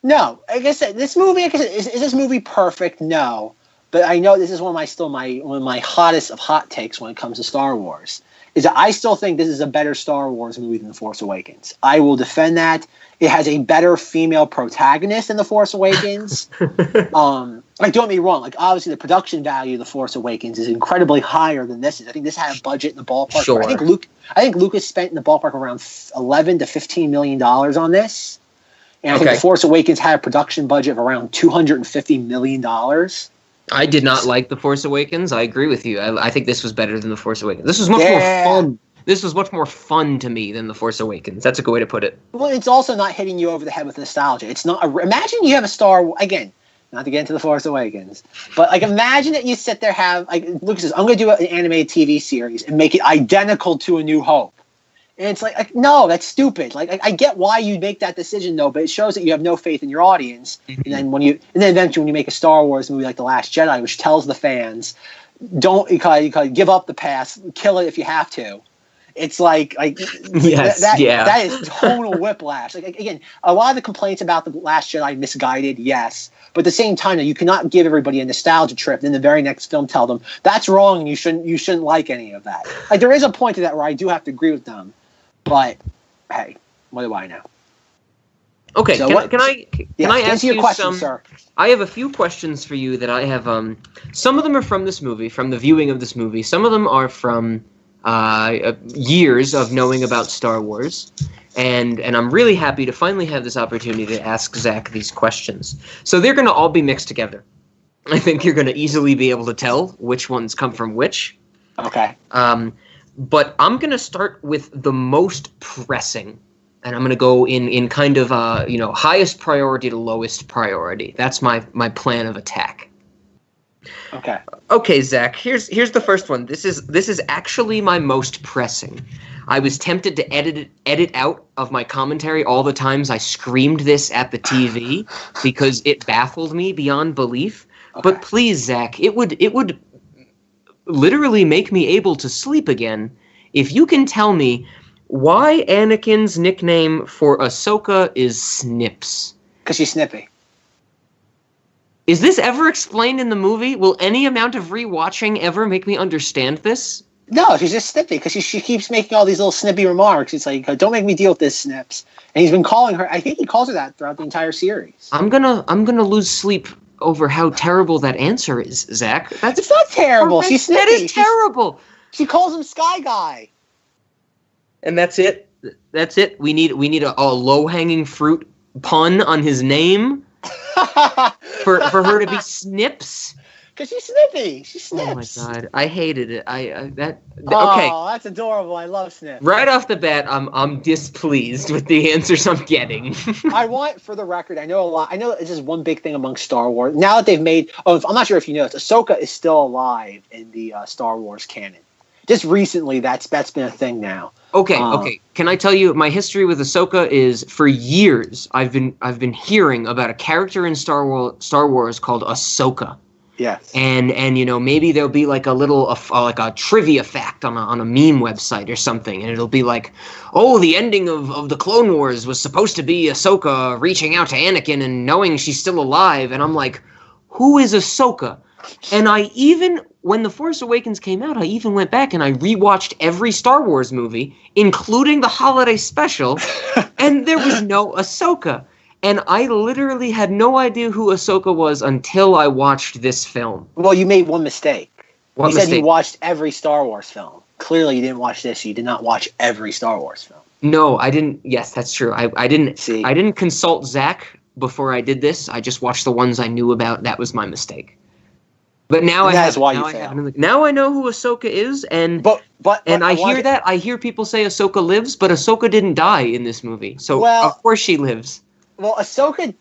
No, like I said, this movie, is this movie perfect? No. But I know this is one of my hottest of hot takes when it comes to Star Wars, is that I still think this is a better Star Wars movie than The Force Awakens. I will defend that. It has a better female protagonist than The Force Awakens. Don't get me wrong. Like, obviously, the production value of The Force Awakens is incredibly higher than this is. I think this had a budget in the ballpark. Sure. I think Lucas spent in the ballpark around $11 to $15 million on this. And I think The Force Awakens had a production budget of around $250 million. I did not like The Force Awakens. I agree with you. I think this was better than The Force Awakens. This was much more fun. This was much more fun to me than The Force Awakens. That's a good way to put it. Well, it's also not hitting you over the head with nostalgia. It's not. Imagine you have a Star. Again, not to get into The Force Awakens, but like imagine that you sit there Lucas says, I'm going to do an animated TV series and make it identical to A New Hope. And it's like no, that's stupid. Like I get why you make that decision though, but it shows that you have no faith in your audience. Mm-hmm. And then eventually when you make a Star Wars movie like The Last Jedi, which tells the fans, don't give up the past, kill it if you have to. It's like yes, that is tonal whiplash. Like again, a lot of the complaints about The Last Jedi misguided, yes, but at the same time, you cannot give everybody a nostalgia trip. And then the very next film, tell them that's wrong, and you shouldn't like any of that. Like there is a point to that where I do have to agree with them. But hey, what do I know? Okay, so can I ask you question, sir? I have a few questions for you that I have. Some of them are from this movie, from the viewing of this movie. Some of them are from years of knowing about Star Wars, and I'm really happy to finally have this opportunity to ask Zack these questions. So they're going to all be mixed together. I think you're going to easily be able to tell which ones come from which. Okay. But I'm going to start with the most pressing, and I'm going to go in kind of highest priority to lowest priority. That's my plan of attack. Okay. Okay, Zack. Here's the first one. This is actually my most pressing. I was tempted to edit out of my commentary all the times I screamed this at the TV because it baffled me beyond belief. Okay. But please, Zack, it would literally make me able to sleep again if you can tell me why Anakin's nickname for Ahsoka is Snips. Because she's snippy. Is this ever explained in the movie? Will any amount of rewatching ever make me understand this? No, she's just snippy because she keeps making all these little snippy remarks. It's like, don't make me deal with this, Snips. And he's been calling her. I think he calls her that throughout the entire series. I'm gonna lose sleep over how terrible that answer is, Zack. It's not terrible. She's snippy. That is terrible. She calls him Sky Guy. And that's it. That's it. We need a low-hanging fruit pun on his name for her to be Snips. Because she's snippy. She snips. Oh my god, I hated it. Okay. Oh, that's adorable. I love Snips. Right off the bat, I'm displeased with the answers I'm getting. I want, for the record, I know a lot. I know this is one big thing among Star Wars. Now that they've made, I'm not sure if you know this, Ahsoka is still alive in the Star Wars canon. Just recently, that's been a thing now. Okay. Can I tell you my history with Ahsoka is for years I've been hearing about a character in Star Wars called Ahsoka. Yes. And you know, maybe there'll be like a little like a trivia fact on a meme website or something, and it'll be like, oh, the ending of the Clone Wars was supposed to be Ahsoka reaching out to Anakin and knowing she's still alive, and I'm like, who is Ahsoka? And I even, when The Force Awakens came out, I even went back and I rewatched every Star Wars movie, including the holiday special, and there was no Ahsoka. And I literally had no idea who Ahsoka was until I watched this film. Well, you made one mistake. What you mistake? said you watched every Star Wars film. Clearly, you didn't watch this. You did not watch every Star Wars film. No, I didn't. Yes, that's true. I didn't. See. I didn't consult Zack before I did this. I just watched the ones I knew about. That was my mistake. But now I have. Now I know who Ahsoka is, and I hear that. I hear people say Ahsoka lives, but Ahsoka didn't die in this movie, so of course she lives. Well, Ahsoka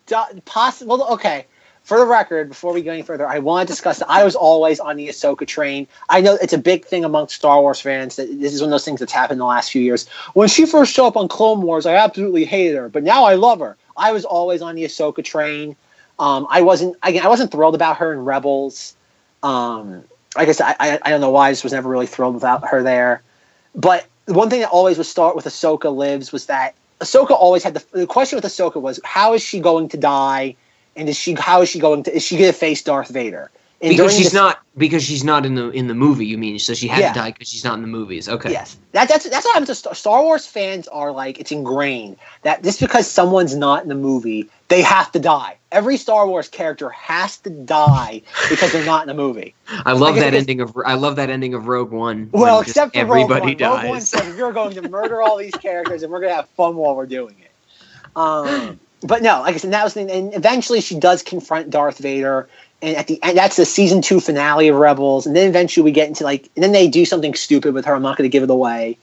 possible. Okay, for the record, before we go any further, I want to discuss that I was always on the Ahsoka train. I know it's a big thing amongst Star Wars fans that this is one of those things that's happened in the last few years. When she first showed up on Clone Wars, I absolutely hated her, but now I love her. I was always on the Ahsoka train. I wasn't thrilled about her in Rebels. Like I said, I don't know why I just was never really thrilled without her there. But the one thing that always would start with Ahsoka Lives was that Ahsoka always had the question with Ahsoka was, how is she going to die, and is she going to face Darth Vader? And because she's not in the movie. You mean so she had to die because she's not in the movies? Okay. Yes, that's what happens to Star Wars fans. Are like, it's ingrained that just because someone's not in the movie, they have to die. Every Star Wars character has to die because they're not in the movie. I love that ending of Rogue One. Well, except for everybody dies. Rogue One says you're going to murder all these characters, and we're going to have fun while we're doing it. But no, like I said, that was the thing. And eventually she does confront Darth Vader. And at the end, that's the season 2 finale of Rebels. And then eventually we get into and then they do something stupid with her. I'm not going to give it away.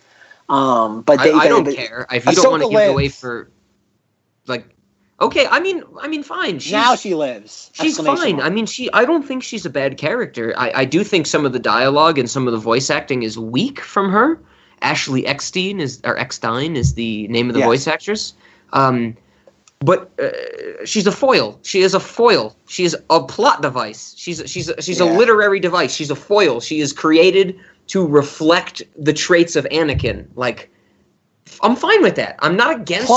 But I don't care if you don't want to give it away for, like, okay. I mean, fine. Now she lives. She's fine. I mean, I don't think she's a bad character. I do think some of the dialogue and some of the voice acting is weak from her. Ashley Eckstein is the name of the voice actress. But she's a foil. She is a foil. She is a plot device. She's a literary device. She's a foil. She is created to reflect the traits of Anakin. Like, I'm fine with that. I'm not against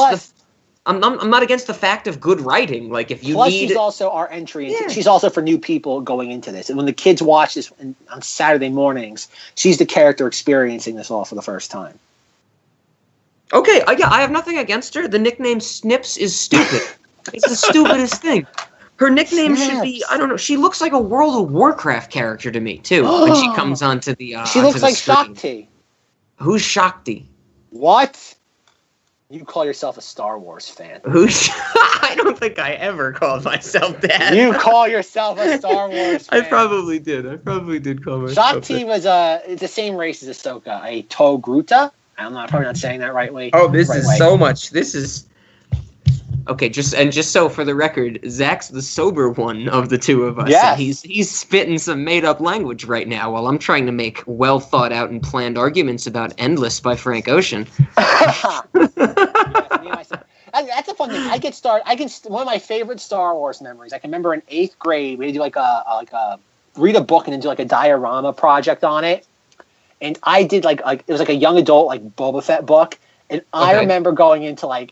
I'm not against the fact of good writing. Like, if you need, she's also our entry into. She's also for new people going into this. And when the kids watch this on Saturday mornings, she's the character experiencing this all for the first time. Okay, I have nothing against her. The nickname Snips is stupid. It's the stupidest thing. Her nickname should be, I don't know, she looks like a World of Warcraft character to me, too, when she comes onto the She looks like screen. Shakti. Who's Shakti? What? You call yourself a Star Wars fan. I don't think I ever called myself that. You call yourself a Star Wars fan. I probably did call myself Shakti was the same race as Ahsoka, a Togruta. I'm probably not saying that right way. Oh, this is so much. This is okay. Just so for the record, Zach's the sober one of the two of us. Yeah, he's spitting some made up language right now while I'm trying to make well thought out and planned arguments about Endless by Frank Ocean. That's a fun thing. One of my favorite Star Wars memories. I can remember in 8th grade we had to do read a book and then do like a diorama project on it. And I did it was like a young adult Boba Fett book, and I remember going into I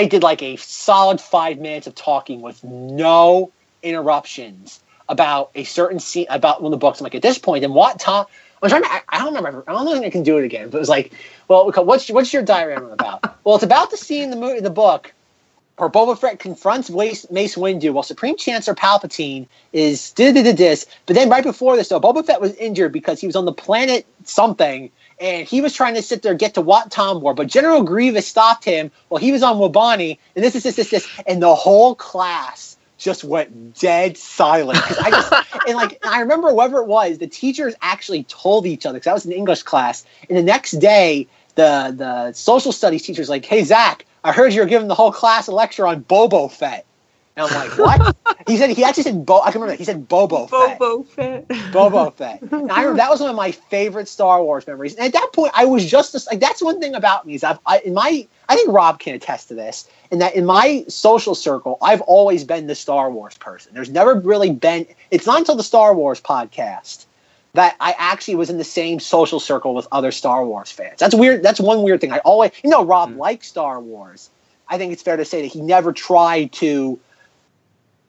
did a solid 5 minutes of talking with no interruptions about a certain scene about one of the books. I'm like, at this point, and what Tom? I don't remember. I don't know if I can do it again. But it was like, well, what's your diorama about? Well, it's about the scene in the book where Boba Fett confronts Mace Windu while Supreme Chancellor Palpatine is this. But then right before this, though, Boba Fett was injured because he was on the planet something, and he was trying to sit there and get to Wat Tambor, but General Grievous stopped him while he was on Wabani, and this, and the whole class just went dead silent. I remember whoever it was, the teachers actually told each other, because I was in English class, and the next day, the social studies teacher's like, hey, Zach, I heard you were giving the whole class a lecture on Boba Fett. And I'm like, what? He actually said I can remember that. He said Boba Fett. Boba Fett. And I remember that was one of my favorite Star Wars memories. And at that point, I was just like, that's one thing about me is I think Rob can attest to this, in that in my social circle, I've always been the Star Wars person. There's never really been, it's not until the Star Wars podcast that I actually was in the same social circle with other Star Wars fans. That's weird. That's one weird thing. Rob likes Star Wars. I think it's fair to say that he never tried to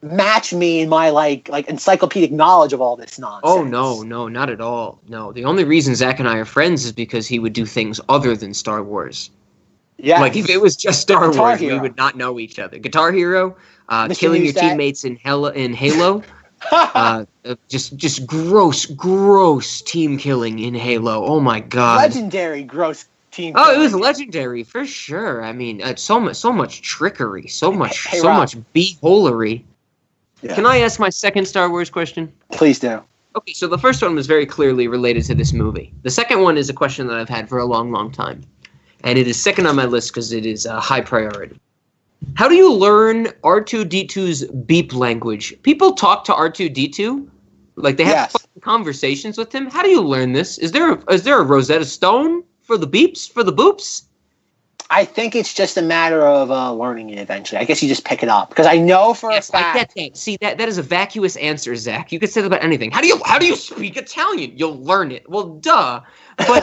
match me in my like encyclopedic knowledge of all this nonsense. Oh no, not at all. No, the only reason Zach and I are friends is because he would do things other than Star Wars. Yeah, like if it was just Star Wars, we would not know each other. Guitar Hero, killing your teammates in Halo. Just gross team killing in Halo. Oh my god, legendary gross team. Oh, it was legendary for sure. I mean, so much trickery, so much beholery. Yeah. Can I ask my second Star Wars question? Please do. Okay, so the first one was very clearly related to this movie. The second one is a question that I've had for a long, long time. And it is second on my list because it is a high priority. How do you learn R2-D2's beep language? People talk to R2-D2? Like they have conversations with him? How do you learn this? Is there a Rosetta Stone for the beeps, for the boops? I think it's just a matter of learning it eventually. I guess you just pick it up because I know for a fact. I get that. See, that is a vacuous answer, Zach. You could say that about anything. How do you speak Italian? You'll learn it. Well, duh. But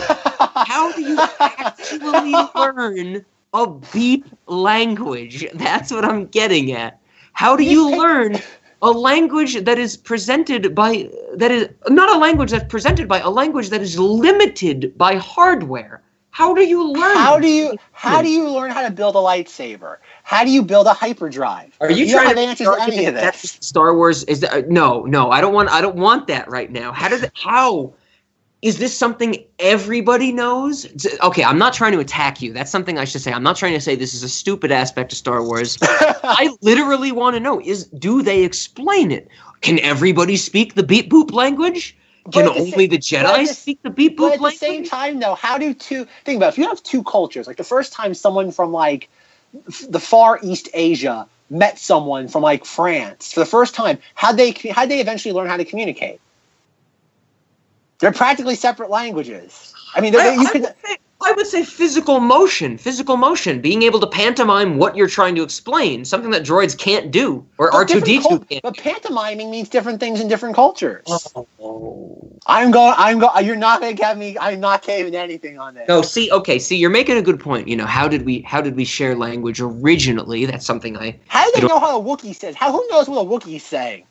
how do you actually learn a beep language? That's what I'm getting at. How do you learn a language that is presented by a language that is limited by hardware? How do you learn? How do you learn how to build a lightsaber? How do you build a hyperdrive? Are you trying to answer any of this? Star Wars is that, no. I don't want that right now. How is this something everybody knows? Okay, I'm not trying to attack you. That's something I should say. I'm not trying to say this is a stupid aspect of Star Wars. I literally want to know: do they explain it? Can everybody speak the beep boop language? Can only the Jedi speak the beep boop language? But at the same time, though, think about it, if you have two cultures, like the first time someone from like the Far East Asia met someone from like France for the first time, how'd they eventually learn how to communicate? They're practically separate languages. I mean, I would say physical motion, being able to pantomime what you're trying to explain, something that droids can't do, or R2-D2 can't. But pantomiming means different things in different cultures. Oh. You're not going to get me. I'm not caving anything on this. No, see, you're making a good point. You know, how did we share language originally? That's something How do they know how a Wookiee says? Who knows what a Wookiee's saying?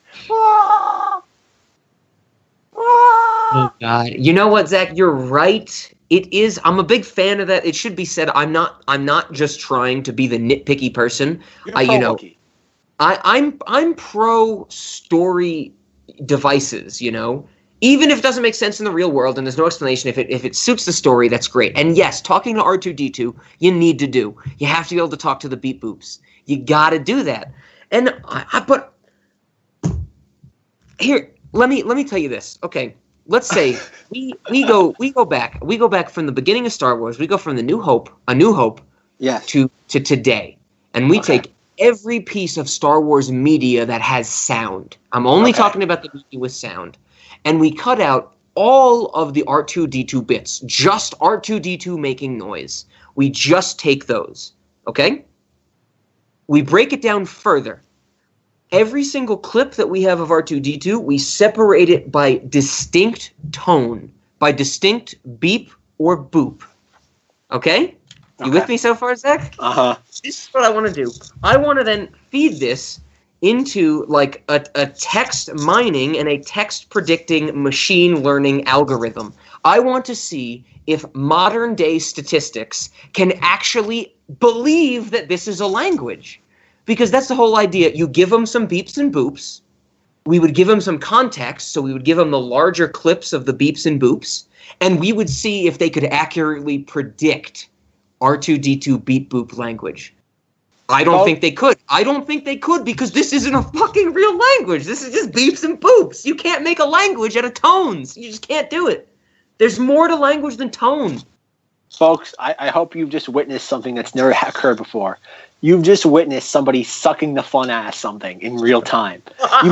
Oh God! You know what, Zach? You're right. It is. I'm a big fan of that. It should be said. I'm not just trying to be the nitpicky person. I'm pro story devices. You know, even if it doesn't make sense in the real world and there's no explanation, if it suits the story, that's great. And yes, talking to R2-D2, you need to do. You have to be able to talk to the beep boops. You got to do that. And but here, let me tell you this. Okay. Let's say we go back from the beginning of Star Wars. We go from A New Hope, to today, and we take every piece of Star Wars media that has sound. I'm only talking about the media with sound, and we cut out all of the R2-D2 bits, just R2-D2 making noise. We just take those, okay? We break it down further. Every single clip that we have of R2-D2, we separate it by distinct tone, by distinct beep or boop. Okay? You with me so far, Zach? Uh-huh. This is what I want to do. I want to then feed this into like a text mining and a text predicting machine learning algorithm. I want to see if modern day statistics can actually believe that this is a language. Because that's the whole idea. You give them some beeps and boops. We would give them some context, so we would give them the larger clips of the beeps and boops, and we would see if they could accurately predict R2-D2 beep boop language. I don't think they could. I don't think they could because this isn't a fucking real language. This is just beeps and boops. You can't make a language out of tones. You just can't do it. There's more to language than tone. Folks, I hope you've just witnessed something that's never occurred before. You've just witnessed somebody sucking the fun out of something in real time. You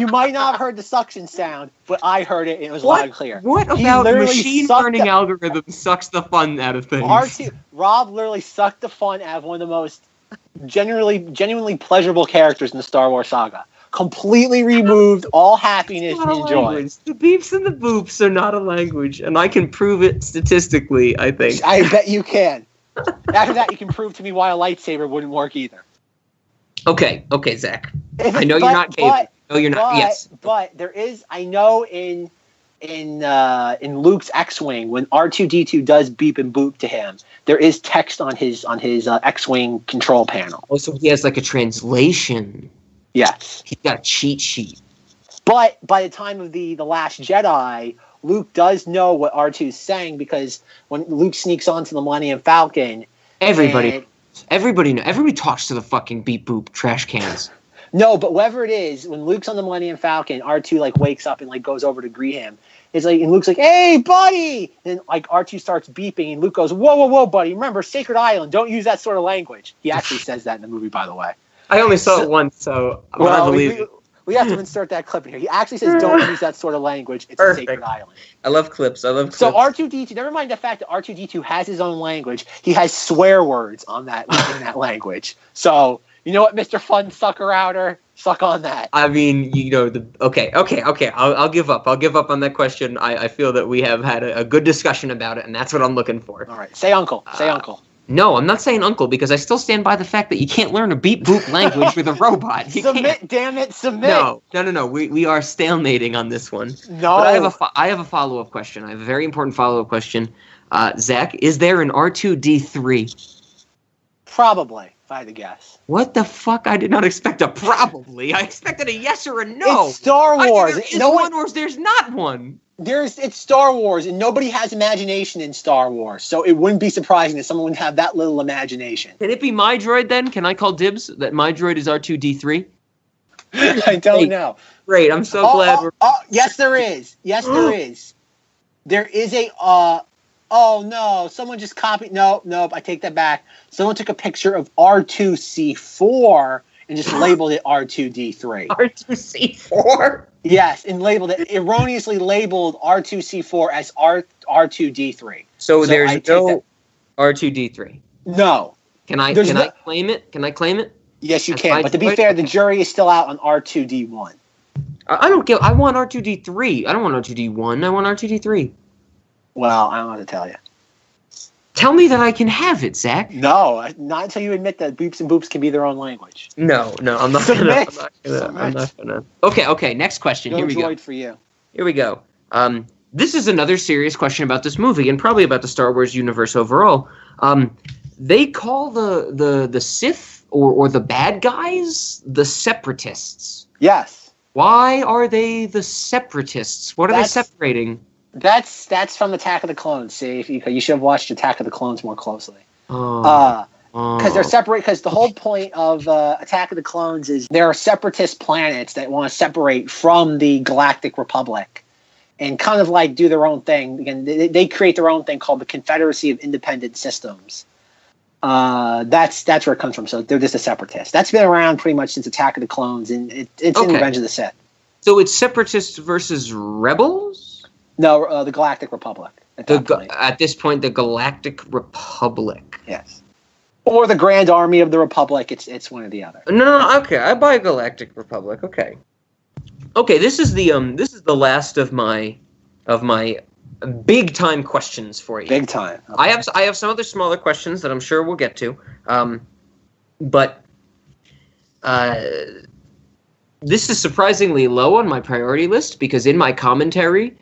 might not have heard the suction sound, but I heard it and it was loud and clear. What about machine learning algorithms sucks the fun out of things? Rob literally sucked the fun out of one of the most genuinely pleasurable characters in the Star Wars saga. Completely removed all happiness and joy. The beeps and the boops are not a language, and I can prove it statistically, I think. I bet you can. After that, you can prove to me why a lightsaber wouldn't work either. Okay, Zach. I know you're not cable. No, you're not. Yes, but there is. I know in Luke's X-wing, when R2-D2 does beep and boop to him, there is text on his X-wing control panel. Oh, so he has like a translation. Yes, he's got a cheat sheet. But by the time of the Last Jedi, Luke does know what R2 is saying, because when Luke sneaks onto the Millennium Falcon, everybody talks to the fucking beep boop trash cans. No, but whatever it is, when Luke's on the Millennium Falcon, R2 like wakes up and like goes over to greet him. It's like, and Luke's like, "Hey, buddy!" And like R2 starts beeping, and Luke goes, "Whoa, buddy! Remember, Sacred Island. Don't use that sort of language." He actually says that in the movie, by the way. I only saw it once, so I believe it. We have to insert that clip in here. He actually says, "Don't use that sort of language. It's Perfect. a sacred island." I love clips. So R2-D2. Never mind the fact that R2-D2 has his own language. He has swear words on that in that language. So you know what, Mr. Fun Sucker Outer, suck on that. I mean, okay. I'll give up. I'll give up on that question. I feel that we have had a good discussion about it, and that's what I'm looking for. All right, say uncle. Say uncle. No, I'm not saying uncle, because I still stand by the fact that you can't learn a beep boop language with a robot. Submit, damn it, submit. No. We are stalemating on this one. No. But I have a follow-up question. I have a very important follow-up question. Zach, is there an R2-D3? Probably, if I had to guess. What the fuck? I did not expect a probably. I expected a yes or a no. It's Star Wars. There is one or there's not one. It's Star Wars, and nobody has imagination in Star Wars, so it wouldn't be surprising that someone would have that little imagination. Can it be my droid then? Can I call dibs that my droid is R2-D3? I don't know. Great, I'm so glad. Yes, there is. Yes, there is. There is a. Oh no! Someone just copied. Nope. I take that back. Someone took a picture of R2-C4 and just labeled it R2-D3. R2-C4. Yes, and erroneously labeled R2-C4 as R2-D3. So there's no R2-D3. No. Can I claim it? Can I claim it? Yes, you can. But to be fair, the jury is still out on R2-D1. I don't get. I want R2-D3. I don't want R2-D1. I want R2-D3. Well, I don't know what to tell you. Tell me that I can have it, Zach. No, not until you admit that beeps and boops can be their own language. No, I'm not gonna. Okay. Next question. Here we go. For you. Here we go. This is another serious question about this movie, and probably about the Star Wars universe overall. They call the Sith or the bad guys the Separatists. Yes. Why are they the Separatists? What are they separating? That's from Attack of the Clones. See, you should have watched Attack of the Clones more closely. Because they're separate. Because the whole point of Attack of the Clones is there are separatist planets that want to separate from the Galactic Republic, and kind of like do their own thing. Again, they create their own thing called the Confederacy of Independent Systems. That's where it comes from. So they're just a separatist. That's been around pretty much since Attack of the Clones, and it's in Revenge of the Sith. So it's separatists versus rebels. No, the Galactic Republic. At this point, the Galactic Republic. Yes. Or the Grand Army of the Republic. It's one or the other. No. Okay, I buy Galactic Republic. Okay. This is the last of my big time questions for you. Big time. Okay. I have some other smaller questions that I'm sure we'll get to. But this is surprisingly low on my priority list, because in my commentary,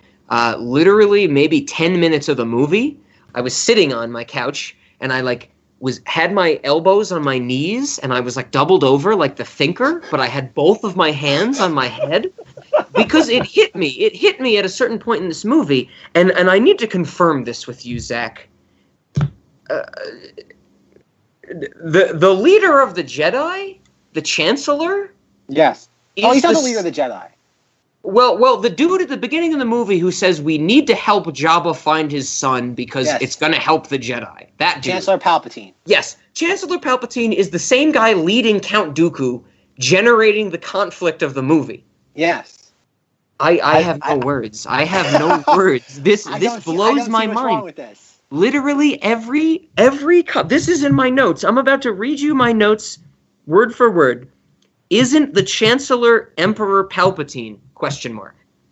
literally maybe 10 minutes of the movie, I was sitting on my couch and I had my elbows on my knees and I was doubled over like the Thinker, but I had both of my hands on my head because it hit me. It hit me at a certain point in this movie, and I need to confirm this with you, Zach. The leader of the Jedi, the Chancellor. Yes. Oh, he's not the leader of the Jedi. Well, the dude at the beginning of the movie who says we need to help Jabba find his son because it's going to help the Jedi. That dude. Chancellor Palpatine. Yes, Chancellor Palpatine is the same guy leading Count Dooku, generating the conflict of the movie. Yes. I have no words. I have no words. This blows my mind. Wrong with this. Literally every this is in my notes. I'm about to read you my notes word for word. Isn't the Chancellor Emperor Palpatine? ?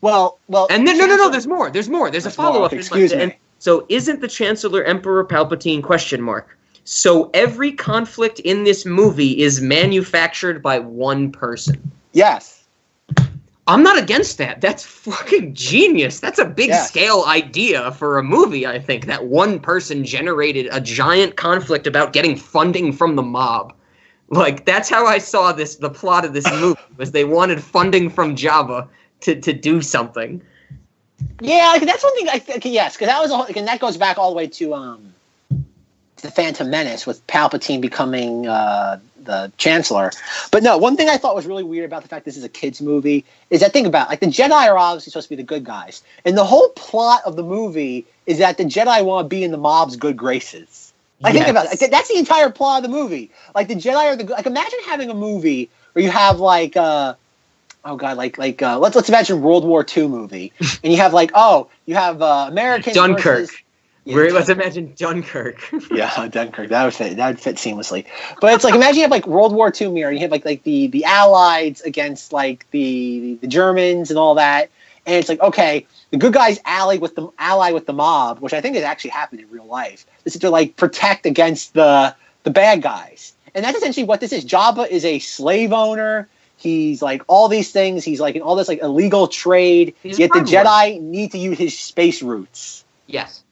Well. And then no. There's more. There's a follow-up. Excuse me. So isn't the Chancellor Emperor Palpatine ? So every conflict in this movie is manufactured by one person. Yes. I'm not against that. That's fucking genius. That's a big scale idea for a movie, I think. That one person generated a giant conflict about getting funding from the mob. Like, that's how I saw the plot of this movie, was they wanted funding from Jabba to do something. Yeah, that's one thing. Yes, because that was and that goes back all the way to the Phantom Menace with Palpatine becoming the Chancellor. But no, one thing I thought was really weird about the fact this is a kids movie is that think about the Jedi are obviously supposed to be the good guys, and the whole plot of the movie is that the Jedi want to be in the mob's good graces. Think about it. That's the entire plot of the movie. Like the Jedi are the good. Like imagine having a movie where you have let's imagine World War II movie, and you have Americans Dunkirk. versus, Let's imagine Dunkirk. Yeah, Dunkirk. That would fit seamlessly. But it's like imagine you have World War II mirror. You have the Allies against the Germans and all that, and it's okay. The good guys ally with the mob, which I think has actually happened in real life. This is to protect against the bad guys, and that's essentially what this is. Jabba is a slave owner. He's all these things. He's in all this illegal trade. Yet the Jedi need to use his space routes. Yes,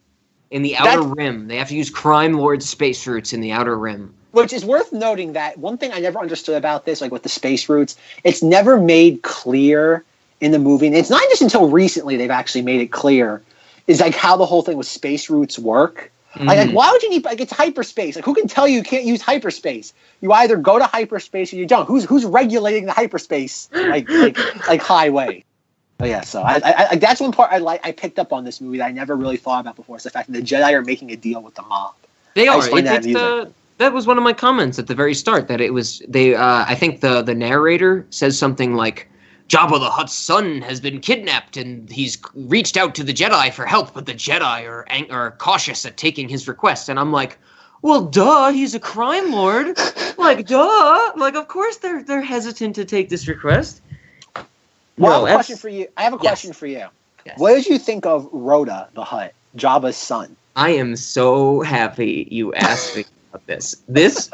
in the Outer Rim, they have to use Crime Lord space routes in the Outer Rim. Which is worth noting that one thing I never understood about this, with the space routes, it's never made clear in the movie, and it's not just until recently they've actually made it clear, is how the whole thing with space routes work. Why would you need it's hyperspace? Who can tell you can't use hyperspace? You either go to hyperspace or you don't. Who's regulating the hyperspace highway? Oh yeah, so I that's one part I picked up on this movie that I never really thought about before. Is the fact that the Jedi are making a deal with the mob. They are. That was one of my comments at the very start. That it was they. I think the narrator says something like, Jabba the Hutt's son has been kidnapped, and he's reached out to the Jedi for help, but the Jedi are cautious at taking his request. And I'm like, well, duh, he's a crime lord. Duh. Of course they're hesitant to take this request. Well, I have a question for you. Yes. What did you think of Rhoda the Hutt, Jabba's son? I am so happy you asked me about this. This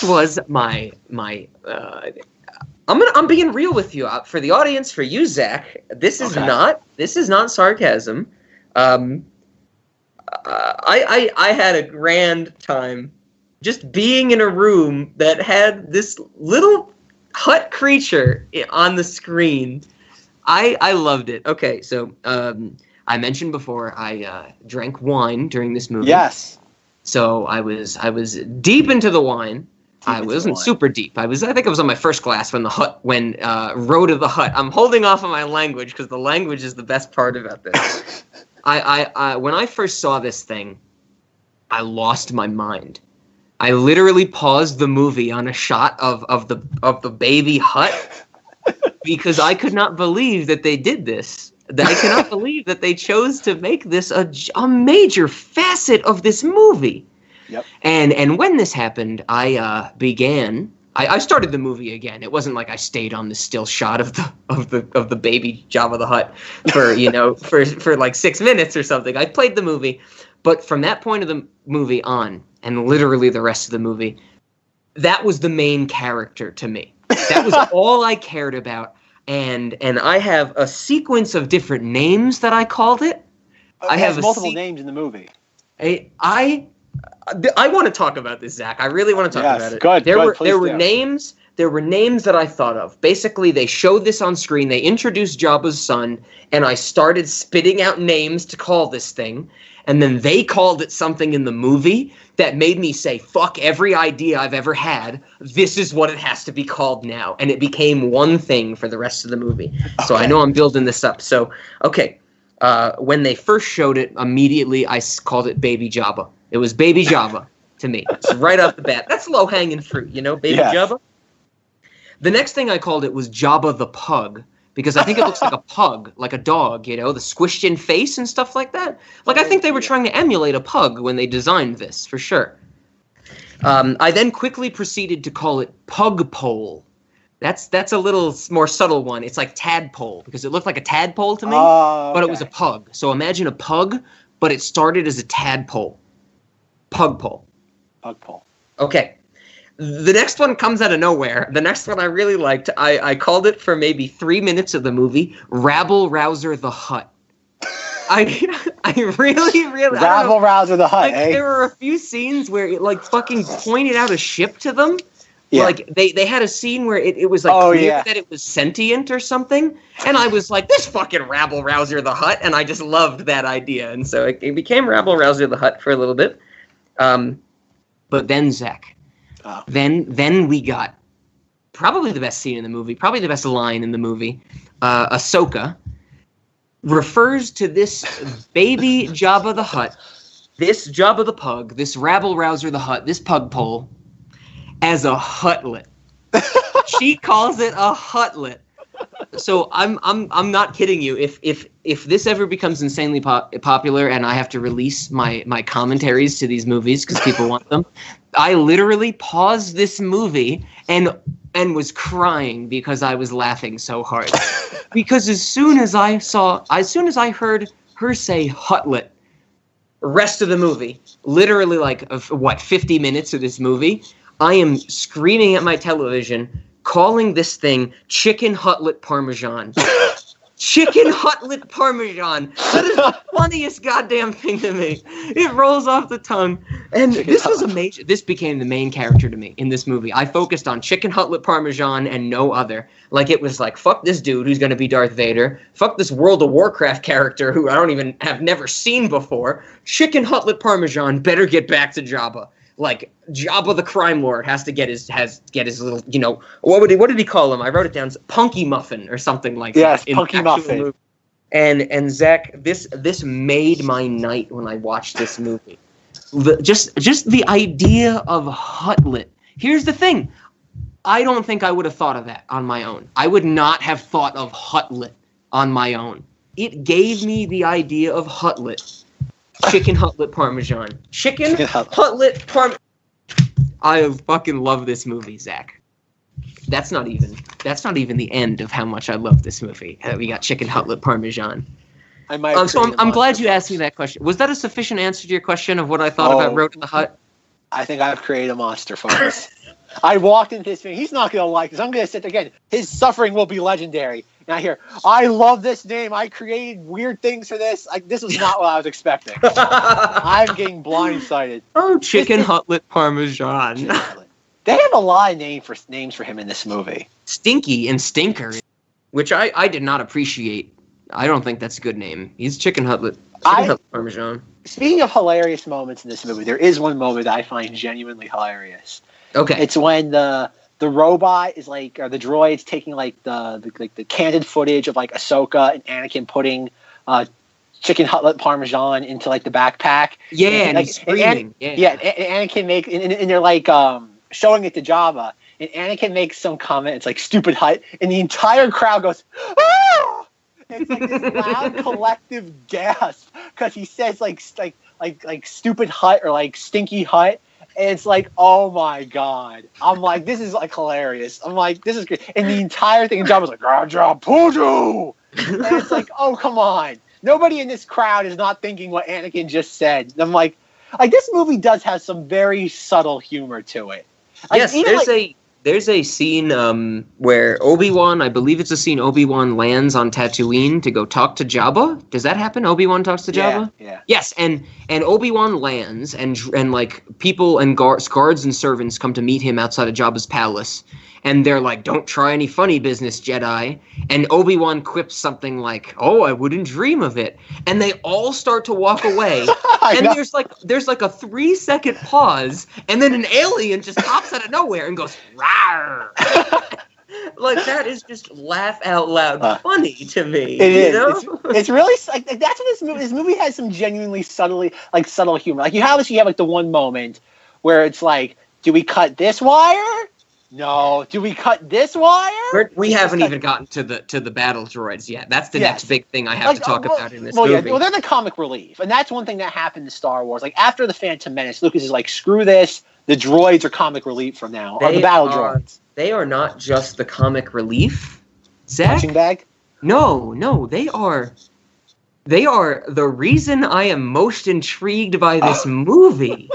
was my I'm being real with you for the audience, for you, Zach. This is not sarcasm. I had a grand time just being in a room that had this little Hutt creature on the screen. I loved it. Okay, so I mentioned before I drank wine during this movie. Yes. So I was deep into the wine. I wasn't super deep. I think I was on my first glass when Rhoda the Hutt. I'm holding off on my language because the language is the best part about this. I when I first saw this thing, I lost my mind. I literally paused the movie on a shot of the baby Hutt because I could not believe that they did this. I cannot believe that they chose to make this a major facet of this movie. Yep. And when this happened, I started the movie again. It wasn't like I stayed on the still shot of the baby Jabba the Hutt for 6 minutes or something. I played the movie, but from that point of the movie on, and literally the rest of the movie, that was the main character to me. That was all I cared about. And I have a sequence of different names that I called it. I have multiple names in the movie. I want to talk about this, Zach. I really want to talk about it. Good, there were names there were names that I thought of. Basically, they showed this on screen. They introduced Jabba's son, and I started spitting out names to call this thing. And then they called it something in the movie that made me say, fuck every idea I've ever had. This is what it has to be called now. And it became one thing for the rest of the movie. Okay. So I know I'm building this up. So, okay. When they first showed it, immediately I called it Baby Jabba. It was Baby Jabba to me. It's right off the bat. That's low-hanging fruit, you know, Baby Jabba. The next thing I called it was Jabba the Pug. Because I think it looks like a pug, like a dog, you know, the squished in face and stuff like that. Like, I think they were trying to emulate a pug when they designed this, for sure. I then quickly proceeded to call it Pug Pole. That's a little more subtle one. It's like tadpole, because it looked like a tadpole to me, but it was a pug. So imagine a pug, but it started as a tadpole. Pug pole. Pug pole. Okay. The next one comes out of nowhere. The next one I really liked. I called it for maybe 3 minutes of the movie, Rabble Rouser the Hutt. I really Rabble Rouser the Hutt. Like, there were a few scenes where it like fucking pointed out a ship to them. Yeah. Like they had a scene where it was like clear that it was sentient or something, and I was like, this fucking Rabble Rouser the Hutt, and I just loved that idea, and so it became Rabble Rouser the Hutt for a little bit. But then Zack. Oh. Then we got probably the best scene in the movie, probably the best line in the movie. Ahsoka refers to this baby Jabba the Hutt, this Jabba the Pug, this Rabble Rouser the Hutt, this pug pole, as a Huttlet. She calls it a Huttlet. So I'm not kidding you. If this ever becomes insanely popular and I have to release my commentaries to these movies because people want them, I literally paused this movie and was crying because I was laughing so hard. Because as soon as I heard her say Huttlet, rest of the movie, literally like 50 minutes of this movie, I am screaming at my television, calling this thing Chicken Huttlet Parmesan. Chicken Huttlet Parmesan. That is the funniest goddamn thing to me. It rolls off the tongue. And this became the main character to me in this movie. I focused on Chicken Huttlet Parmesan and no other. Like, it was like, fuck this dude who's going to be Darth Vader. Fuck this World of Warcraft character who have never seen before. Chicken Huttlet Parmesan better get back to Jabba. Like, Jabba the Crime Lord has to get his little, you know, what did he call him? I wrote it down, Punky Muffin or something like that. Yes, Punky Muffin. Movie. And Zack, this made my night when I watched this movie. Just the idea of Huttlet. Here's the thing. I don't think I would have thought of that on my own. I would not have thought of Huttlet on my own. It gave me the idea of Huttlet. Chicken Huttlet Parmesan. Chicken Huttlet Parmesan. I fucking love this movie, Zack. That's not even the end of how much I love this movie. We got Chicken Huttlet Parmesan. I'm glad you asked me that question. Was that a sufficient answer to your question of what I thought about Road to the Hutt? I think I've created a monster, folks. I walked into this thing. He's not going to like this. I'm going to sit there again. His suffering will be legendary. And I hear, I love this name. I created weird things for this. This was not what I was expecting. I'm getting blindsided. Oh, Chicken Huttlet Parmesan. They have a lot of names for him in this movie. Stinky and Stinker, which I did not appreciate. I don't think that's a good name. He's Chicken Huttlet Parmesan. Speaking of hilarious moments in this movie, there is one moment that I find genuinely hilarious. Okay. It's when the robot is like, or the droid's taking like the candid footage of like Ahsoka and Anakin putting Chicken Huttlet Parmesan into like the backpack. Yeah, and he's screaming. And Anakin and they're like showing it to Jabba, and Anakin makes some comment. It's like stupid Hutt, and the entire crowd goes, "Ah!" It's like this loud collective gasp because he says like stupid Hutt or like stinky Hutt. And it's like, oh my god. I'm like, this is like hilarious. I'm like, this is great. And the entire thing, John was like, Raja Puju! And it's like, oh, come on. Nobody in this crowd is not thinking what Anakin just said. And I'm like, this movie does have some very subtle humor to it. Like, yes, there's a scene where Obi-Wan, I believe it's a scene Obi-Wan lands on Tatooine to go talk to Jabba. Does that happen? Obi-Wan talks to Jabba? Yeah. Yes, and Obi-Wan lands, and like people and guards and servants come to meet him outside of Jabba's palace. and they're like, "Don't try any funny business, Jedi." And Obi-Wan quips something like, "Oh, I wouldn't dream of it." And they all start to walk away. And there's like a 3-second pause, and then an alien just pops out of nowhere and goes, "Rawr." Like, that is just laugh out loud funny to me. It is. Know? It's really like that's what this movie has some genuinely subtle humor. Like you have like the one moment where it's like, do we cut this wire? No. Do we cut this wire? We haven't even gotten to the battle droids yet. That's the next big thing I have to talk about in this movie. Yeah, well, they're the comic relief, and that's one thing that happened to Star Wars. Like after the Phantom Menace, Lucas is like, screw this. The droids are comic relief from now. Or the battle droids. They are not just the comic relief, Zack. Punching bag? No, they are the reason I am most intrigued by this movie.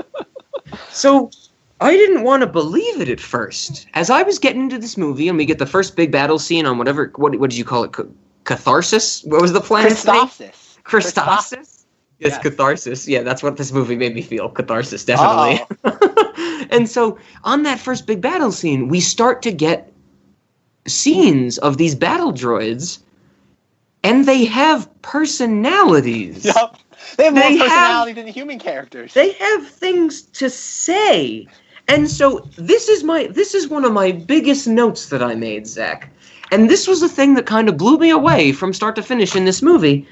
So I didn't want to believe it at first. As I was getting into this movie, and we get the first big battle scene on what did you call it? Catharsis? What was the planet's name? Christophsis? Yes, Catharsis. Yeah, that's what this movie made me feel. Catharsis, definitely. And so on that first big battle scene, we start to get scenes of these battle droids, and they have personalities. Yep. They have more personality than the human characters. They have things to say. And so this is one of my biggest notes that I made, Zack. And this was the thing that kind of blew me away from start to finish in this movie.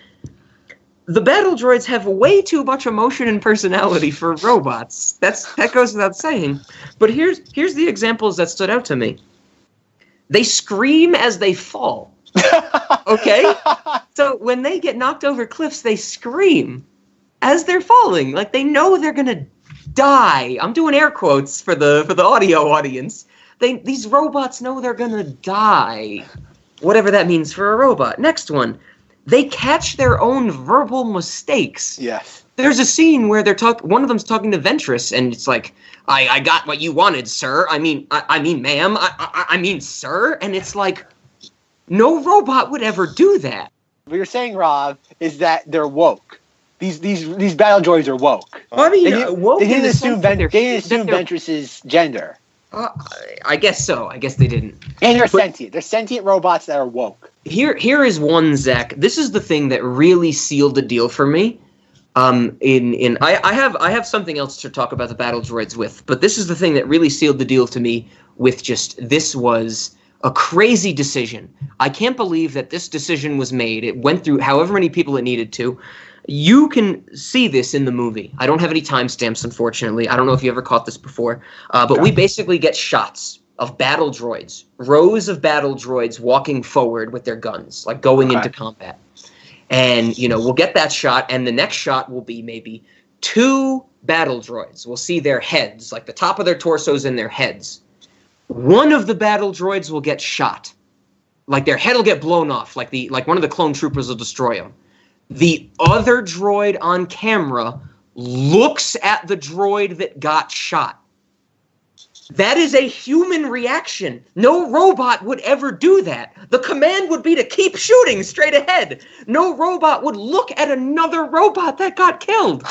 The battle droids have way too much emotion and personality for robots. That goes without saying. But here's the examples that stood out to me. They scream as they fall. Okay? So when they get knocked over cliffs, they scream as they're falling. Like they know they're gonna die. I'm doing air quotes for the audio audience. These robots know they're gonna die. Whatever that means for a robot. Next one. They catch their own verbal mistakes. Yes. There's a scene where one of them's talking to Ventress, and it's like, I got what you wanted, sir. I mean, ma'am. I mean, sir. And it's like, no robot would ever do that. What you're saying, Rob, is that they're woke. These battle droids are woke. Well, I mean, they didn't assume Ventress's gender. I guess so. I guess they didn't. And they're sentient. They're sentient robots that are woke. Here is one, Zack. This is the thing that really sealed the deal for me. I have something else to talk about the battle droids with, but this is the thing that really sealed the deal to me. With this was a crazy decision. I can't believe that this decision was made. It went through however many people it needed to. You can see this in the movie. I don't have any timestamps, unfortunately. I don't know if you ever caught this before, but we basically get shots of battle droids, rows of battle droids walking forward with their guns, like going into combat. And, we'll get that shot, and the next shot will be maybe 2 battle droids. We'll see their heads, like the top of their torsos and their heads. One of the battle droids will get shot. Like their head will get blown off, like one of the clone troopers will destroy them. The other droid on camera looks at the droid that got shot. That is a human reaction. No robot would ever do that. The command would be to keep shooting straight ahead. No robot would look at another robot that got killed.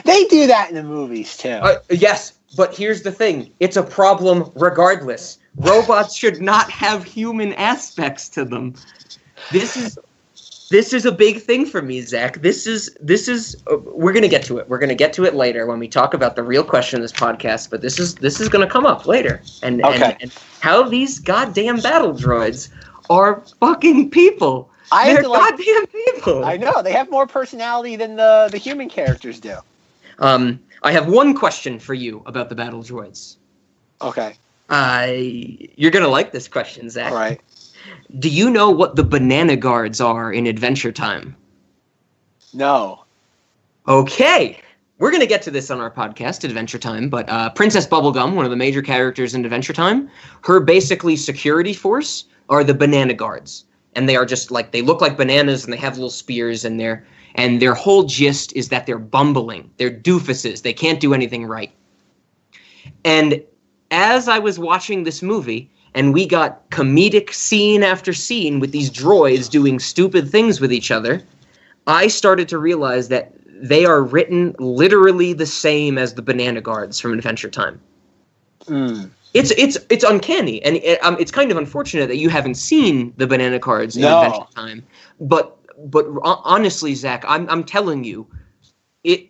They do that in the movies, too. Yes, but here's the thing. It's a problem regardless. Robots should not have human aspects to them. This is a big thing for me, Zack. This is we're going to get to it. We're going to get to it later when we talk about the real question of this podcast, but this is going to come up later. And how these goddamn battle droids are fucking people. They're goddamn people. I know. They have more personality than the human characters do. I have one question for you about the battle droids. Okay. You're going to like this question, Zack. All right. Do you know what the banana guards are in Adventure Time? No. Okay. We're going to get to this on our podcast, Adventure Time, but Princess Bubblegum, one of the major characters in Adventure Time, her basically security force are the banana guards. And they are just like, they look like bananas and they have little spears in there. And their whole gist is that they're bumbling. They're doofuses. They can't do anything right. And as I was watching this movie, and we got comedic scene after scene with these droids doing stupid things with each other, I started to realize that they are written literally the same as the banana guards from Adventure Time. It's uncanny, and it's kind of unfortunate that you haven't seen the banana cards in Adventure Time. But honestly, Zach, I'm telling you,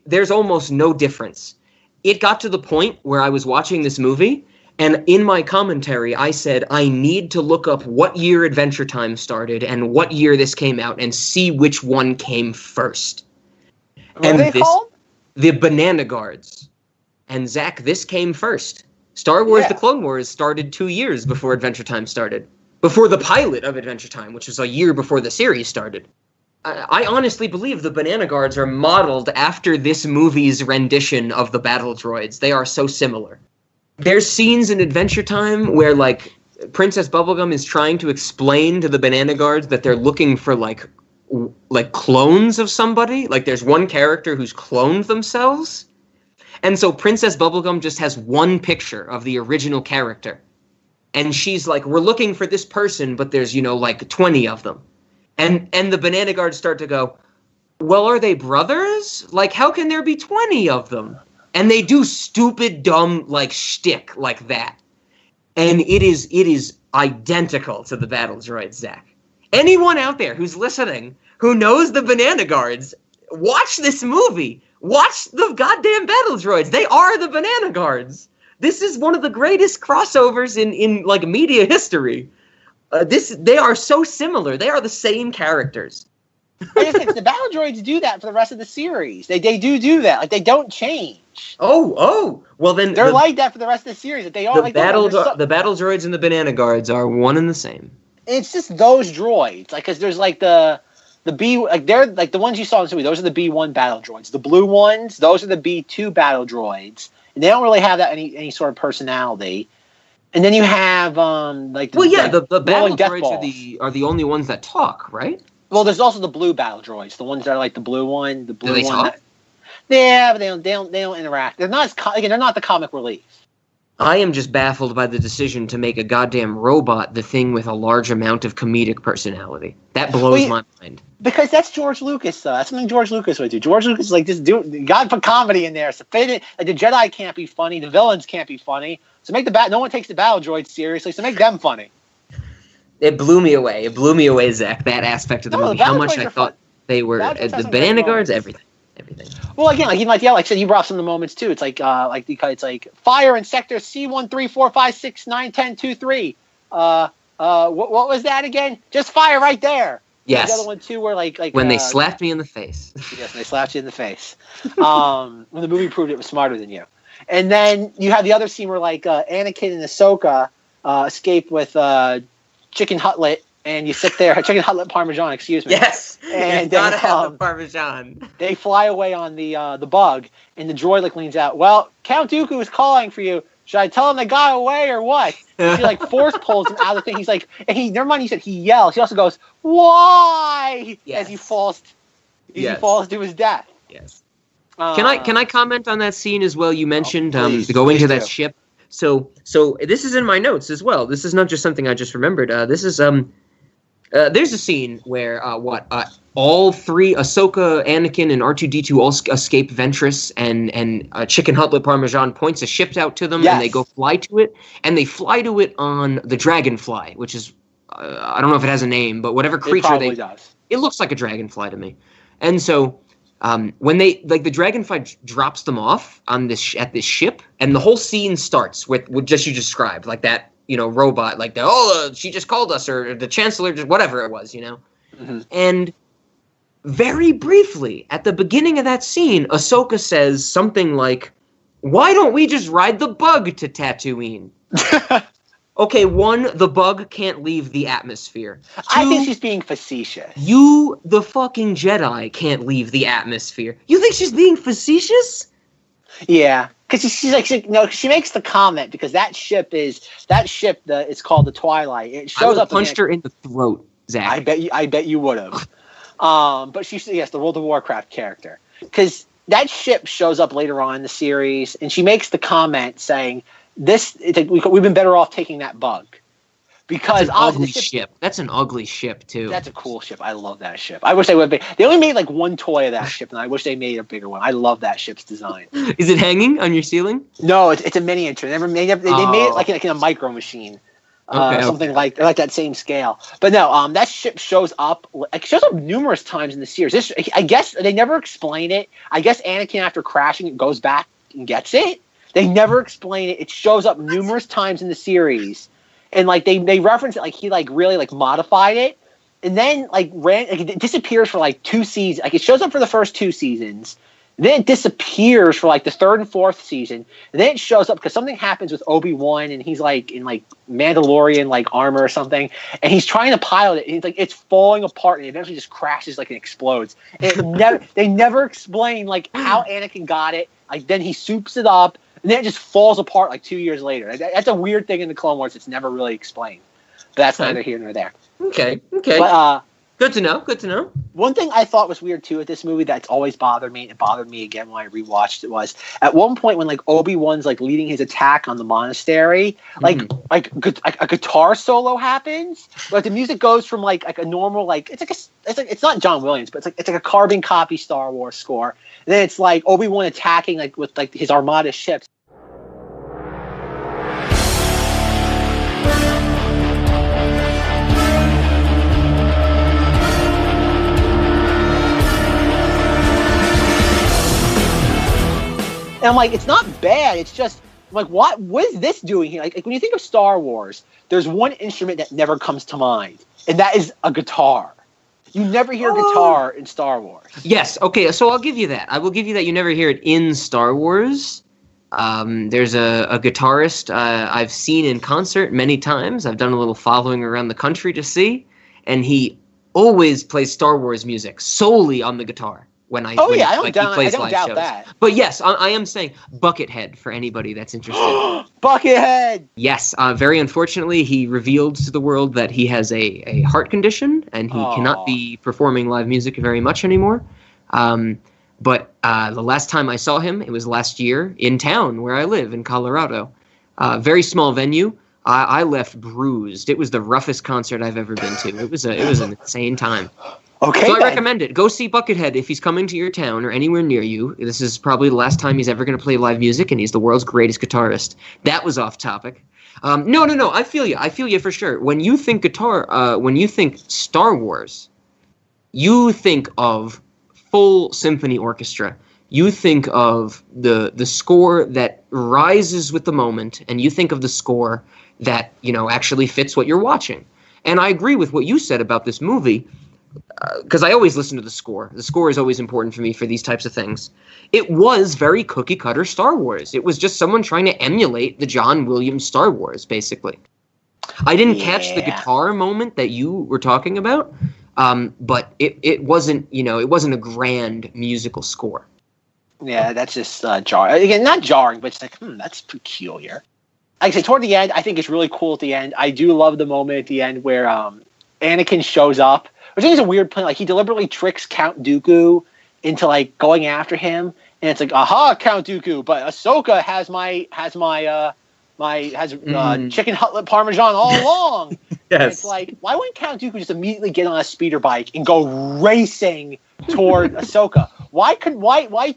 there's almost no difference. It got to the point where I was watching this movie, and in my commentary, I said I need to look up what year Adventure Time started and what year this came out, and see which one came first. What are they called? The Banana Guards. And Zach, this came first. Star Wars The Clone Wars started 2 years before Adventure Time started. Before the pilot of Adventure Time, which was a year before the series started. I honestly believe the Banana Guards are modeled after this movie's rendition of the battle droids. They are so similar. There's scenes in Adventure Time where, like, Princess Bubblegum is trying to explain to the Banana Guards that they're looking for, like clones of somebody. Like, there's one character who's cloned themselves. And so Princess Bubblegum just has one picture of the original character. And she's like, we're looking for this person, but there's, like 20 of them. And the Banana Guards start to go, well, are they brothers? Like, how can there be 20 of them? And they do stupid, dumb, like, shtick like that. And it is identical to the battle droids, Zach. Anyone out there who's listening, who knows the Banana Guards, watch this movie. Watch the goddamn battle droids. They are the Banana Guards. This is one of the greatest crossovers in like media history. They are so similar. They are the same characters. I just think the battle droids do that for the rest of the series. They do that. Like, they don't change. Oh. Well, then they're like that for the rest of the series. They all the battle droids and the Banana Guards are one and the same. It's just those droids, like, because there's like the B, like, they're like the ones you saw in the movie. Those are the B1 battle droids. The blue ones, those are the B2 battle droids, and they don't really have that any sort of personality. And then you have the battle droids are the only ones that talk, right? Well, there's also the blue battle droids, the ones that are like the blue one, the blue Do they one. Talk? But they don't interact. They're not they're not the comic relief. I am just baffled by the decision to make a goddamn robot the thing with a large amount of comedic personality. That blows my mind. Because that's George Lucas, though. That's something George Lucas would do. George Lucas is like, just God put comedy in there. So fit it. Like, the Jedi can't be funny. The villains can't be funny. So make no one takes the battle droids seriously. So make them funny. It blew me away. It blew me away, Zach. That aspect of the movie. How much I thought they were the Banana Guards. Everything. Well, again, like I said, you brought up some of the moments too. It's like it's like fire in sector C13456911023. What was that again? Just fire right there. Yes. The other one too, where like when they slapped me in the face. Yes, they slapped you in the face. When the movie proved it was smarter than you. And then you have the other scene where like Anakin and Ahsoka escape with chicken cutlet. And you sit there, chicken cutlet parmesan, excuse me. Yes, and you gotta have the parmesan. They fly away on the bug, and the droid like leans out. Well, Count Dooku is calling for you. Should I tell him they got away or what? And she like force pulls him out of the thing. He's like, and never mind. He said he yells. He also goes, "Why?" Yes. As he falls to his death. Yes. Can I comment on that scene as well? You mentioned going to that ship. So this is in my notes as well. This is not just something I just remembered. This is there's a scene where all three, Ahsoka, Anakin, and R2-D2 all escape Ventress, and Chicken Cutlet Parmesan points a ship out to them, yes. And they go fly to it, and they fly to it on the Dragonfly, which is I don't know if it has a name, but whatever creature it looks like a dragonfly to me. And so when the Dragonfly drops them off on at this ship, and the whole scene starts with just you described, like that. Robot, like she just called us, or the Chancellor, just whatever it was, Mm-hmm. And very briefly, at the beginning of that scene, Ahsoka says something like, why don't we just ride the bug to Tatooine? Okay, one, the bug can't leave the atmosphere. Two, I think she's being facetious. You, the fucking Jedi, can't leave the atmosphere. You think she's being facetious? Yeah. Because she makes the comment because that ship it's called the Twilight. It shows up. Punched her in the throat, Zach. I bet you would have. But the World of Warcraft character, because that ship shows up later on in the series, and she makes the comment saying, we've been better off taking that bug, because That's an ugly ship. That's an ugly ship too. That's a cool ship. I love that ship. I wish they would. They only made like one toy of that ship, and I wish they made a bigger one. I love that ship's design. Is it hanging on your ceiling? No, it's a miniature. They made it like in a micro machine. Something like that same scale. But no, that ship shows up. It shows up numerous times in the series. I guess they never explain it. I guess Anakin, after crashing, it goes back and gets it. They never explain it. It shows up numerous times in the series, and like they reference it like he like really like modified it, and then it disappears for like 2 seasons. Like it shows up for the first 2 seasons. Then it disappears for like the 3rd and 4th season. And then it shows up because something happens with Obi-Wan and he's like in like Mandalorian like armor or something. And he's trying to pilot it. And he's like, it's falling apart and it eventually just crashes like and explodes. They never explain like how Anakin got it. Like then he soups it up and then it just falls apart like 2 years later. That's a weird thing in the Clone Wars. It's never really explained. But that's neither here nor there. Okay. But, Good to know. One thing I thought was weird too at this movie that's always bothered me, and it bothered me again when I rewatched it, was at one point when like Obi-Wan's like leading his attack on the monastery, like a guitar solo happens. Like the music goes from like a normal it's not John Williams, but it's like a carbon copy Star Wars score. And then it's like Obi-Wan attacking like with like his armada ships. And I'm like, it's not bad. It's just like, what is this doing here? Like when you think of Star Wars, there's one instrument that never comes to mind, and that is a guitar. You never hear guitar in Star Wars. Yes. Okay. So I'll give you that. I will give you that. You never hear it in Star Wars. There's a guitarist I've seen in concert many times. I've done a little following around the country to see, and he always plays Star Wars music solely on the guitar. I don't doubt that. But yes, I am saying Buckethead for anybody that's interested. Buckethead! Yes, very unfortunately, he revealed to the world that he has a heart condition and he cannot be performing live music very much anymore. But the last time I saw him, it was last year in town where I live in Colorado. Very small venue. I left bruised. It was the roughest concert I've ever been to. It was an insane time. Okay, so I recommend it. Go see Buckethead if he's coming to your town or anywhere near you. This is probably the last time he's ever going to play live music, and he's the world's greatest guitarist. That was off topic. No. I feel you for sure. When you think when you think Star Wars, you think of full symphony orchestra. You think of the score that rises with the moment, and you think of the score that actually fits what you're watching. And I agree with what you said about this movie. Because I always listen to the score. The score is always important for me for these types of things. It was very cookie-cutter Star Wars. It was just someone trying to emulate the John Williams Star Wars, basically. I didn't catch the guitar moment that you were talking about, but it wasn't, it wasn't a grand musical score. Yeah, that's just jarring. Again, not jarring, but it's like, that's peculiar. Like I said, toward the end, I think it's really cool at the end. I do love the moment at the end where Anakin shows up. Which I think is a weird plan. Like he deliberately tricks Count Dooku into like going after him, and it's like, aha, Count Dooku, but Ahsoka has chicken cutlet parmesan all along. Yes. And it's like, why wouldn't Count Dooku just immediately get on a speeder bike and go racing toward Ahsoka? Why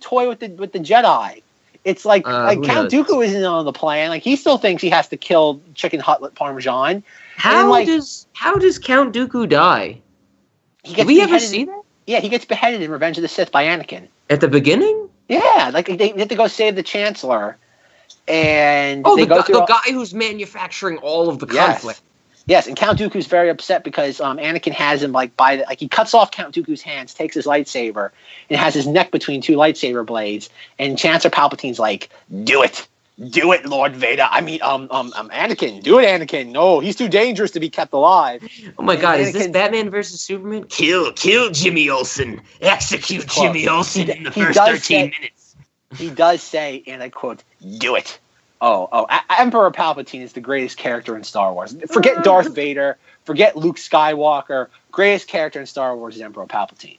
toy with the Jedi? It's like Count Dooku isn't on the plan. Like he still thinks he has to kill chicken cutlet parmesan. How does Count Dooku die? Did we ever see that? Yeah, he gets beheaded in Revenge of the Sith by Anakin. At the beginning? Yeah, like they have to go save the Chancellor. And the guy who's manufacturing all of the conflict. Yes, and Count Dooku's very upset because Anakin has him he cuts off Count Dooku's hands, takes his lightsaber, and has his neck between 2 lightsaber blades. And Chancellor Palpatine's like, "Do it. Do it, Lord Vader. I mean, Anakin. Do it, Anakin. No, he's too dangerous to be kept alive." Oh my God, is this Batman versus Superman? Kill Jimmy Olsen. Execute Jimmy Olsen in the first 13 minutes. He does say, and I quote, "Do it." Emperor Palpatine is the greatest character in Star Wars. Forget Darth Vader. Forget Luke Skywalker. Greatest character in Star Wars is Emperor Palpatine.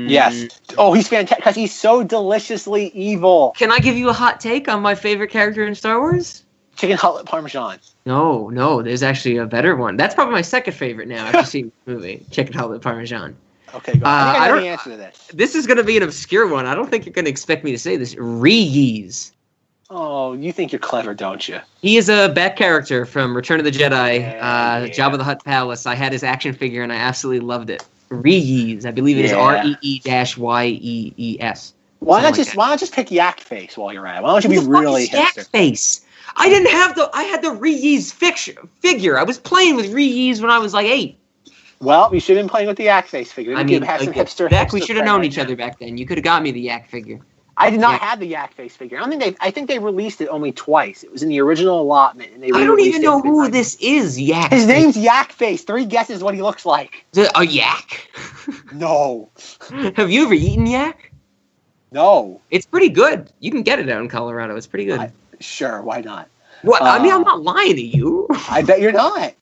Yes. Oh, he's fantastic because he's so deliciously evil. Can I give you a hot take on my favorite character in Star Wars? Chicken cutlet parmesan. No, there's actually a better one. That's probably my second favorite now after seeing the movie, chicken cutlet parmesan. Okay, go ahead. I know the answer to this. This is going to be an obscure one. I don't think you're going to expect me to say this. Reese. Oh, you think you're clever, don't you? He is a back character from Return of the Jedi, Jabba the Hutt Palace. I had his action figure, and I absolutely loved it. Reese. I believe it is REE-YEES. Why not just pick Yak Face while you're at it? Why don't you be really hipster? Yak Face. I didn't have I had the Reese figure. I was playing with Reese when I was like 8. Well, you should have been playing with the Yak Face figure. Have some hipster. Back, we should have known each other back then. You could have got me the Yak figure. I did not have the Yak Face figure. I think they released it only twice. It was in the original allotment, and I don't even know who this is. Yak. His name's Yak Face. 3 guesses what he looks like. A yak. No. Have you ever eaten yak? No. It's pretty good. You can get it out in Colorado. It's pretty good. Sure, why not? What? I mean, I'm not lying to you. I bet you're not.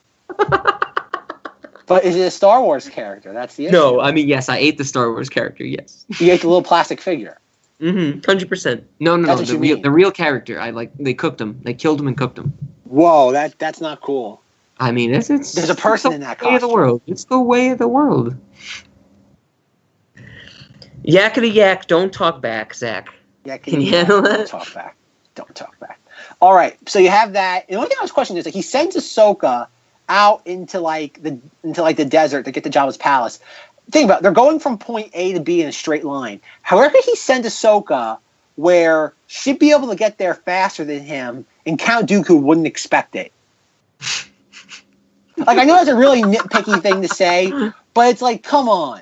But is it a Star Wars character? That's the issue. No, I mean, yes, I ate the Star Wars character, yes. You ate the little plastic figure? 100%. No, the real character. They cooked him. They killed him and cooked him. Whoa, that's not cool. I mean, there's a person in that costume. Way of the world. It's the way of the world. Yakety yak, don't talk back, Zach. Can you handle that? Don't talk back. All right, so you have that. And the only thing I was questioning is, like, he sends Ahsoka out into the desert to get to Jabba's palace. Think about it, they're going from point A to B in a straight line. However, he sends Ahsoka where she'd be able to get there faster than him, and Count Dooku wouldn't expect it. Like, I know that's a really nitpicky thing to say, but it's like, come on.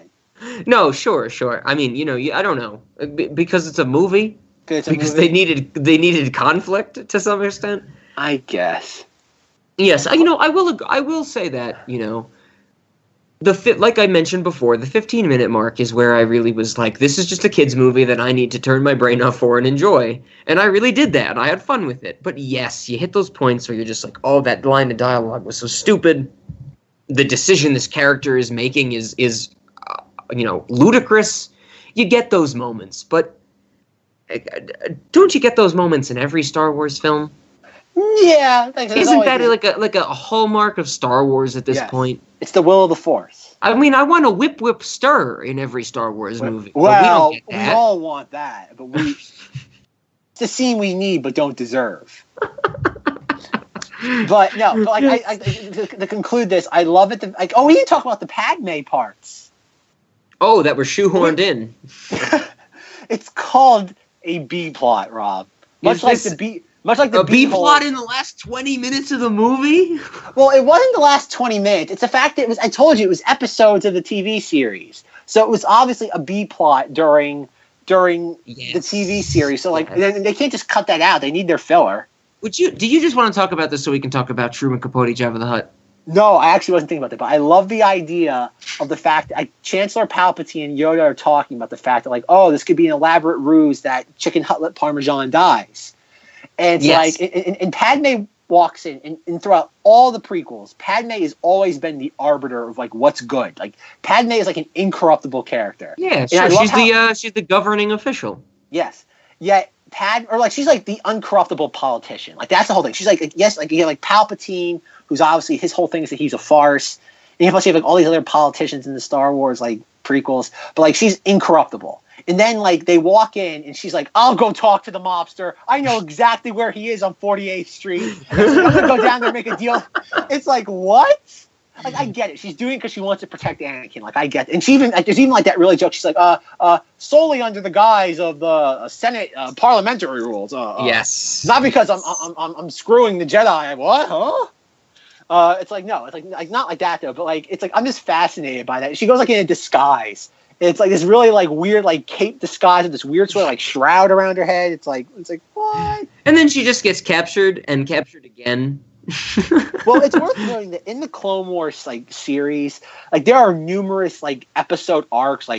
No, sure. I mean, I don't know, because it's a movie. Because they needed conflict to some extent. I guess. Yes, I will say that, like I mentioned before, the 15-minute mark is where I really was like, this is just a kid's movie that I need to turn my brain off for and enjoy. And I really did that. I had fun with it. But yes, you hit those points where you're just like, oh, that line of dialogue was so stupid. The decision this character is making is ludicrous. You get those moments, but don't you get those moments in every Star Wars film? Yeah. Isn't that like a hallmark of Star Wars at this point? It's the will of the Force. I mean, I want a whip whip stir in every Star Wars movie. Well, we all want that, but it's the scene we need but don't deserve. But no, to conclude this, I love it. We didn't talk about the Padme parts. Oh, that were shoehorned in. It's called a B plot, Rob. Much like the B plot in the last 20 minutes of the movie? Well, it wasn't the last 20 minutes. It's the fact that I told you it was episodes of the TV series. So it was obviously a B plot during the TV series. So they can't just cut that out. They need their filler. Do you just want to talk about this so we can talk about Truman Capote, Jabba the Hutt? No, I actually wasn't thinking about that, but I love the idea of the fact that Chancellor Palpatine and Yoda are talking about the fact that, this could be an elaborate ruse that Chicken Cutlet Parmesan dies. And it's and Padme walks in, and throughout all the prequels, Padme has always been the arbiter of, what's good. Like, Padme is, an incorruptible character. Yeah, sure. She's the governing official. Yes. Yet, she's, the uncorruptible politician. That's the whole thing. She's, you have, Palpatine, who's obviously, his whole thing is that he's a farce. And you have all these other politicians in the Star Wars, prequels. But, she's incorruptible. And then, they walk in, and she's like, I'll go talk to the mobster. I know exactly where he is on 48th Street. I'm going to go down there and make a deal. It's what? I get it. She's doing it because she wants to protect Anakin. I get it. And she even, there's even, that really joke. She's like, solely under the guise of the Senate parliamentary rules. Yes. Not because I'm screwing the Jedi. What? Huh? It's no. It's not like that, though. But, it's I'm just fascinated by that. She goes, in a disguise. It's this really weird cape disguise with this weird sort of shroud around her head. It's what? And then she just gets captured and captured again. Well, it's worth noting that in the Clone Wars series, there are numerous episode arcs,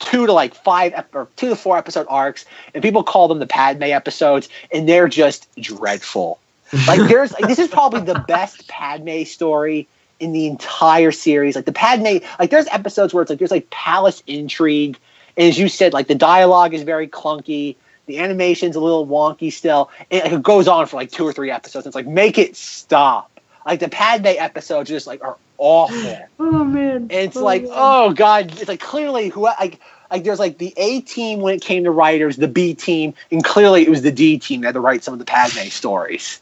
2 to 4 episode arcs, and people call them the Padme episodes, and they're just dreadful. This is probably the best Padme story in the entire series. The Padme, there's episodes where it's there's palace intrigue, and as you said, the dialogue is very clunky. The animation's a little wonky still. It goes on for like 2 or 3 episodes. It's like, make it stop. Like the Padme episodes just like are awful. Oh man. And it's oh god. It's like clearly like there's like the A team when it came to writers, the B team, and clearly it was the D team that had to write some of the Padme stories.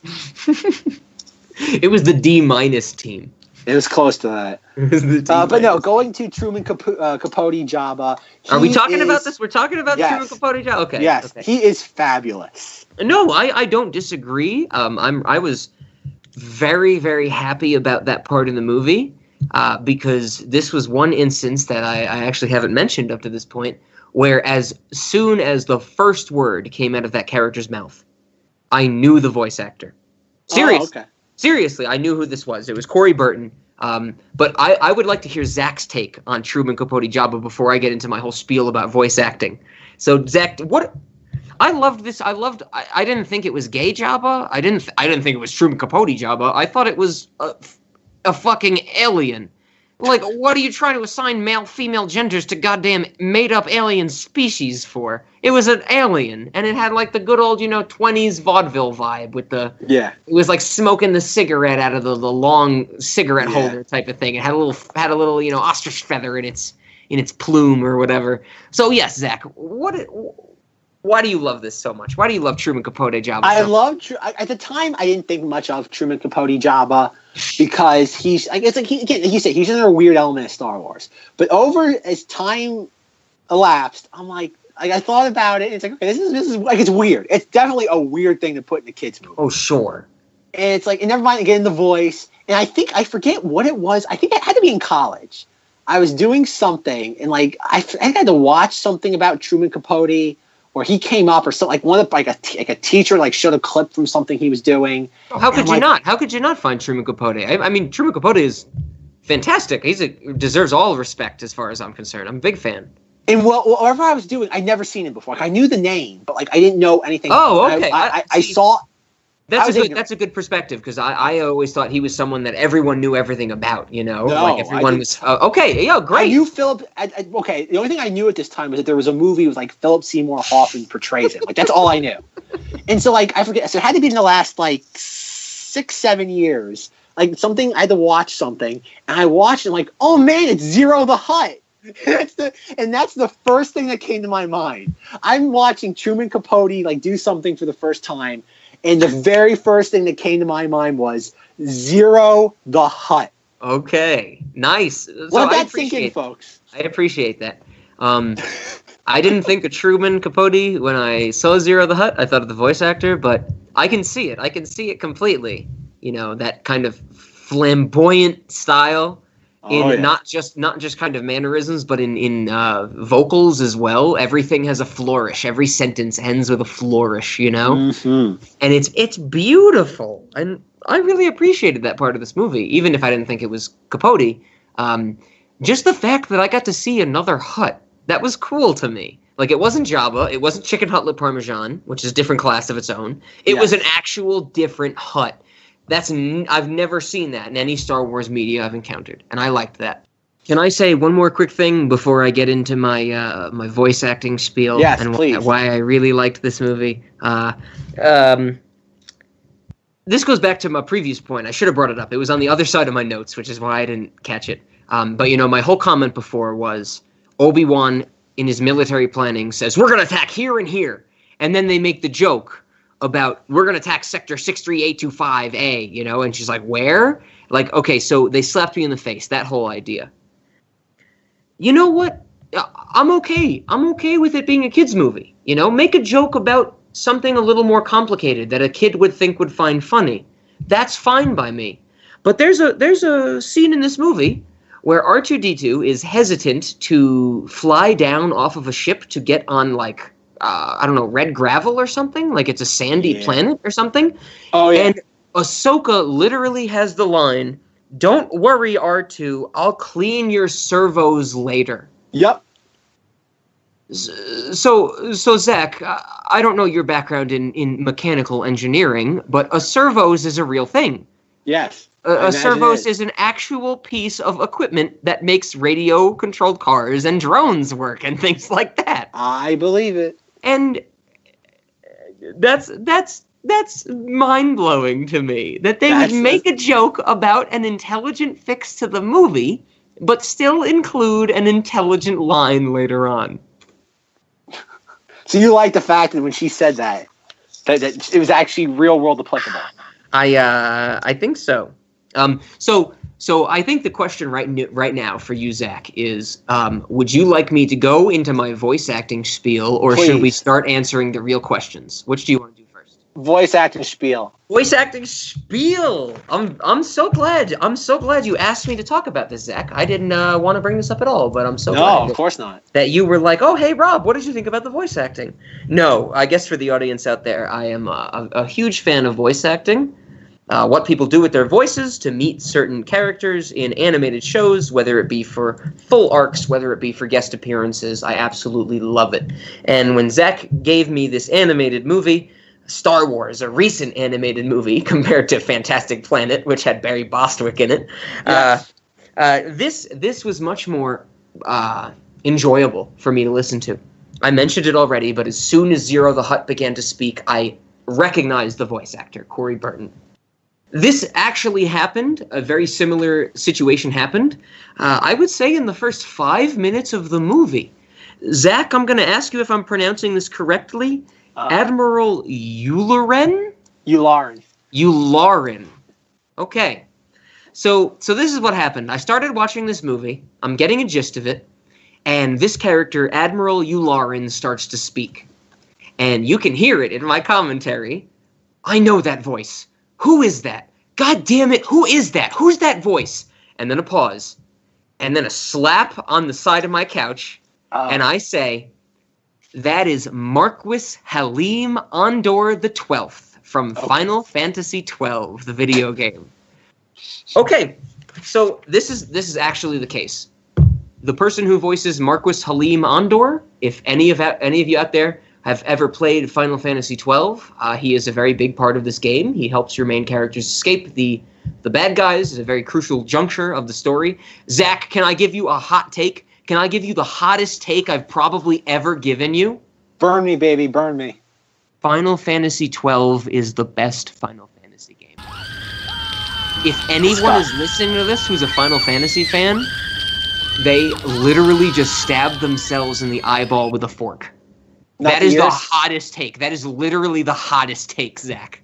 It was the D- team. It was close to that. But no, going to Truman Capote Jabba. Are we talking about this? We're talking about Truman Capote Jabba? Okay. Yes, okay. He is fabulous. No, I don't disagree. I was very, very happy about that part in the movie because this was one instance that I actually haven't mentioned up to this point, where as soon as the first word came out of that character's mouth, I knew the voice actor. Seriously. Oh, okay. Seriously, I knew who this was. It was Corey Burton. But I would like to hear Zach's take on Truman Capote Jabba before I get into my whole spiel about voice acting. So, Zach, I loved this. I didn't think it was gay Jabba. I didn't think it was Truman Capote Jabba. I thought it was a fucking alien. Like, what are you trying to assign male-female genders to goddamn made-up alien species for? It was an alien, and it had, like, the good old, 20s vaudeville vibe with the... Yeah. It was like smoking the cigarette out of the long cigarette holder type of thing. It had a little, ostrich feather in its plume or whatever. So, yes, Zach, why do you love this so much? Why do you love Truman Capote Jabba? At the time, I didn't think much of Truman Capote Jabba because he's, I guess, like you said, he's another weird element of Star Wars. But as time elapsed, I'm like, I thought about it, and it's like, okay, this is like, it's weird. It's definitely a weird thing to put in a kid's movie. Oh, sure. And it's like, and never mind again the voice. And I forget what it was. I think it had to be in college. I was doing something, and like I had to watch something about Truman Capote. Or he came up, or something like a teacher like showed a clip from something he was doing. How could you not? How could you not find Truman Capote? I mean, Truman Capote is fantastic. Deserves all respect as far as I'm concerned. I'm a big fan. And whatever I was doing, I'd never seen him before. Like, I knew the name, but like I didn't know anything. Oh, okay. I saw. That's a good perspective because I always thought he was someone that everyone knew everything about. No, like everyone was okay. Yeah, great. I knew Philip. Okay, the only thing I knew at this time was that there was a movie with like Philip Seymour Hoffman portrays him. Like that's all I knew. And so like I forget. So it had to be in the last like 6-7 years. Like something I had to watch something, and I watched it. And like, oh man, it's Zero the Hutt. And that's the first thing that came to my mind. I'm watching Truman Capote like do something for the first time. And the very first thing that came to my mind was Zero the Hutt. Okay, nice. Let that sink in, folks. I appreciate that. I didn't think of Truman Capote when I saw Zero the Hutt. I thought of the voice actor, but I can see it. I can see it completely. That kind of flamboyant style. Not just kind of mannerisms, but in vocals as well. Everything has a flourish. Every sentence ends with a flourish, Mm-hmm. And it's beautiful. And I really appreciated that part of this movie, even if I didn't think it was Capote. Just the fact that I got to see another Hutt, that was cool to me. Like, it wasn't Jabba, it wasn't Chicken Cutlet Parmesan, which is a different class of its own. It was an actual different Hutt. I've never seen that in any Star Wars media I've encountered, and I liked that. Can I say one more quick thing before I get into my my voice acting spiel? Yes, and please. Why I really liked this movie. This goes back to my previous point. I should have brought it up. It was on the other side of my notes, which is why I didn't catch it. But my whole comment before was Obi-Wan in his military planning says, we're going to attack here and here. And then they make the joke about we're going to attack sector 63825A, and she's like, where? Like, okay, so they slapped me in the face, that whole idea. You know what? I'm okay. I'm okay with it being a kid's movie. Make a joke about something a little more complicated that a kid would think would find funny. That's fine by me. But there's a scene in this movie where R2-D2 is hesitant to fly down off of a ship to get on, like, I don't know, red gravel or something? Like it's a sandy planet or something? Oh, yeah. And Ahsoka literally has the line, don't worry, R2, I'll clean your servos later. Yep. So Zach, I don't know your background in mechanical engineering, but a servos is a real thing. Yes. A servos is an actual piece of equipment that makes radio-controlled cars and drones work and things like that. I believe it. And That's mind-blowing to me, that they would make a joke about an intelligent fix to the movie, but still include an intelligent line later on. So you like the fact that when she said that it was actually real-world applicable? I think so. So I think the question right now for you, Zach, is would you like me to go into my voice acting spiel, or Please. should we start answering the real questions? Which do you want to do first? Voice acting spiel. Voice acting spiel. I'm so glad you asked me to talk about this, Zach. I didn't want to bring this up at all, but I'm so glad. No, of course not. That you were like, oh, hey, Rob, what did you think about the voice acting? No, I guess for the audience out there, I am a huge fan of voice acting. What people do with their voices to meet certain characters in animated shows, whether it be for full arcs, whether it be for guest appearances, I absolutely love it. And when Zach gave me this animated movie, Star Wars, a recent animated movie compared to Fantastic Planet, which had Barry Bostwick in it, yes. This was much more enjoyable for me to listen to. I mentioned it already, but as soon as Zero the Hutt began to speak, I recognized the voice actor, Corey Burton. This actually happened. A very similar situation happened, I would say, in the first 5 minutes of the movie. Zach, I'm going to ask you if I'm pronouncing this correctly. Admiral Yularen? Yularen. Okay. So this is what happened. I started watching this movie. I'm getting a gist of it. And this character, Admiral Yularen, starts to speak. And you can hear it in my commentary. I know that voice. Who is that? God damn it, who is that? Who's that voice? And then a pause. And then a slap on the side of my couch. And I say, that is Marquis Halim Andor the 12th from Final Fantasy XII, the video game. Okay, so this is actually the case. The person who voices Marquis Halim Andor, if any of you out there have ever played Final Fantasy XII, he is a very big part of this game. He helps your main characters escape the bad guys. It's a very crucial juncture of the story. Zach, can I give you a hot take? Can I give you the hottest take I've probably ever given you? Burn me, baby, burn me. Final Fantasy XII is the best Final Fantasy game. If anyone is listening to this who's a Final Fantasy fan, they literally just stabbed themselves in the eyeball with a fork. That is the hottest take. That is literally the hottest take, Zach.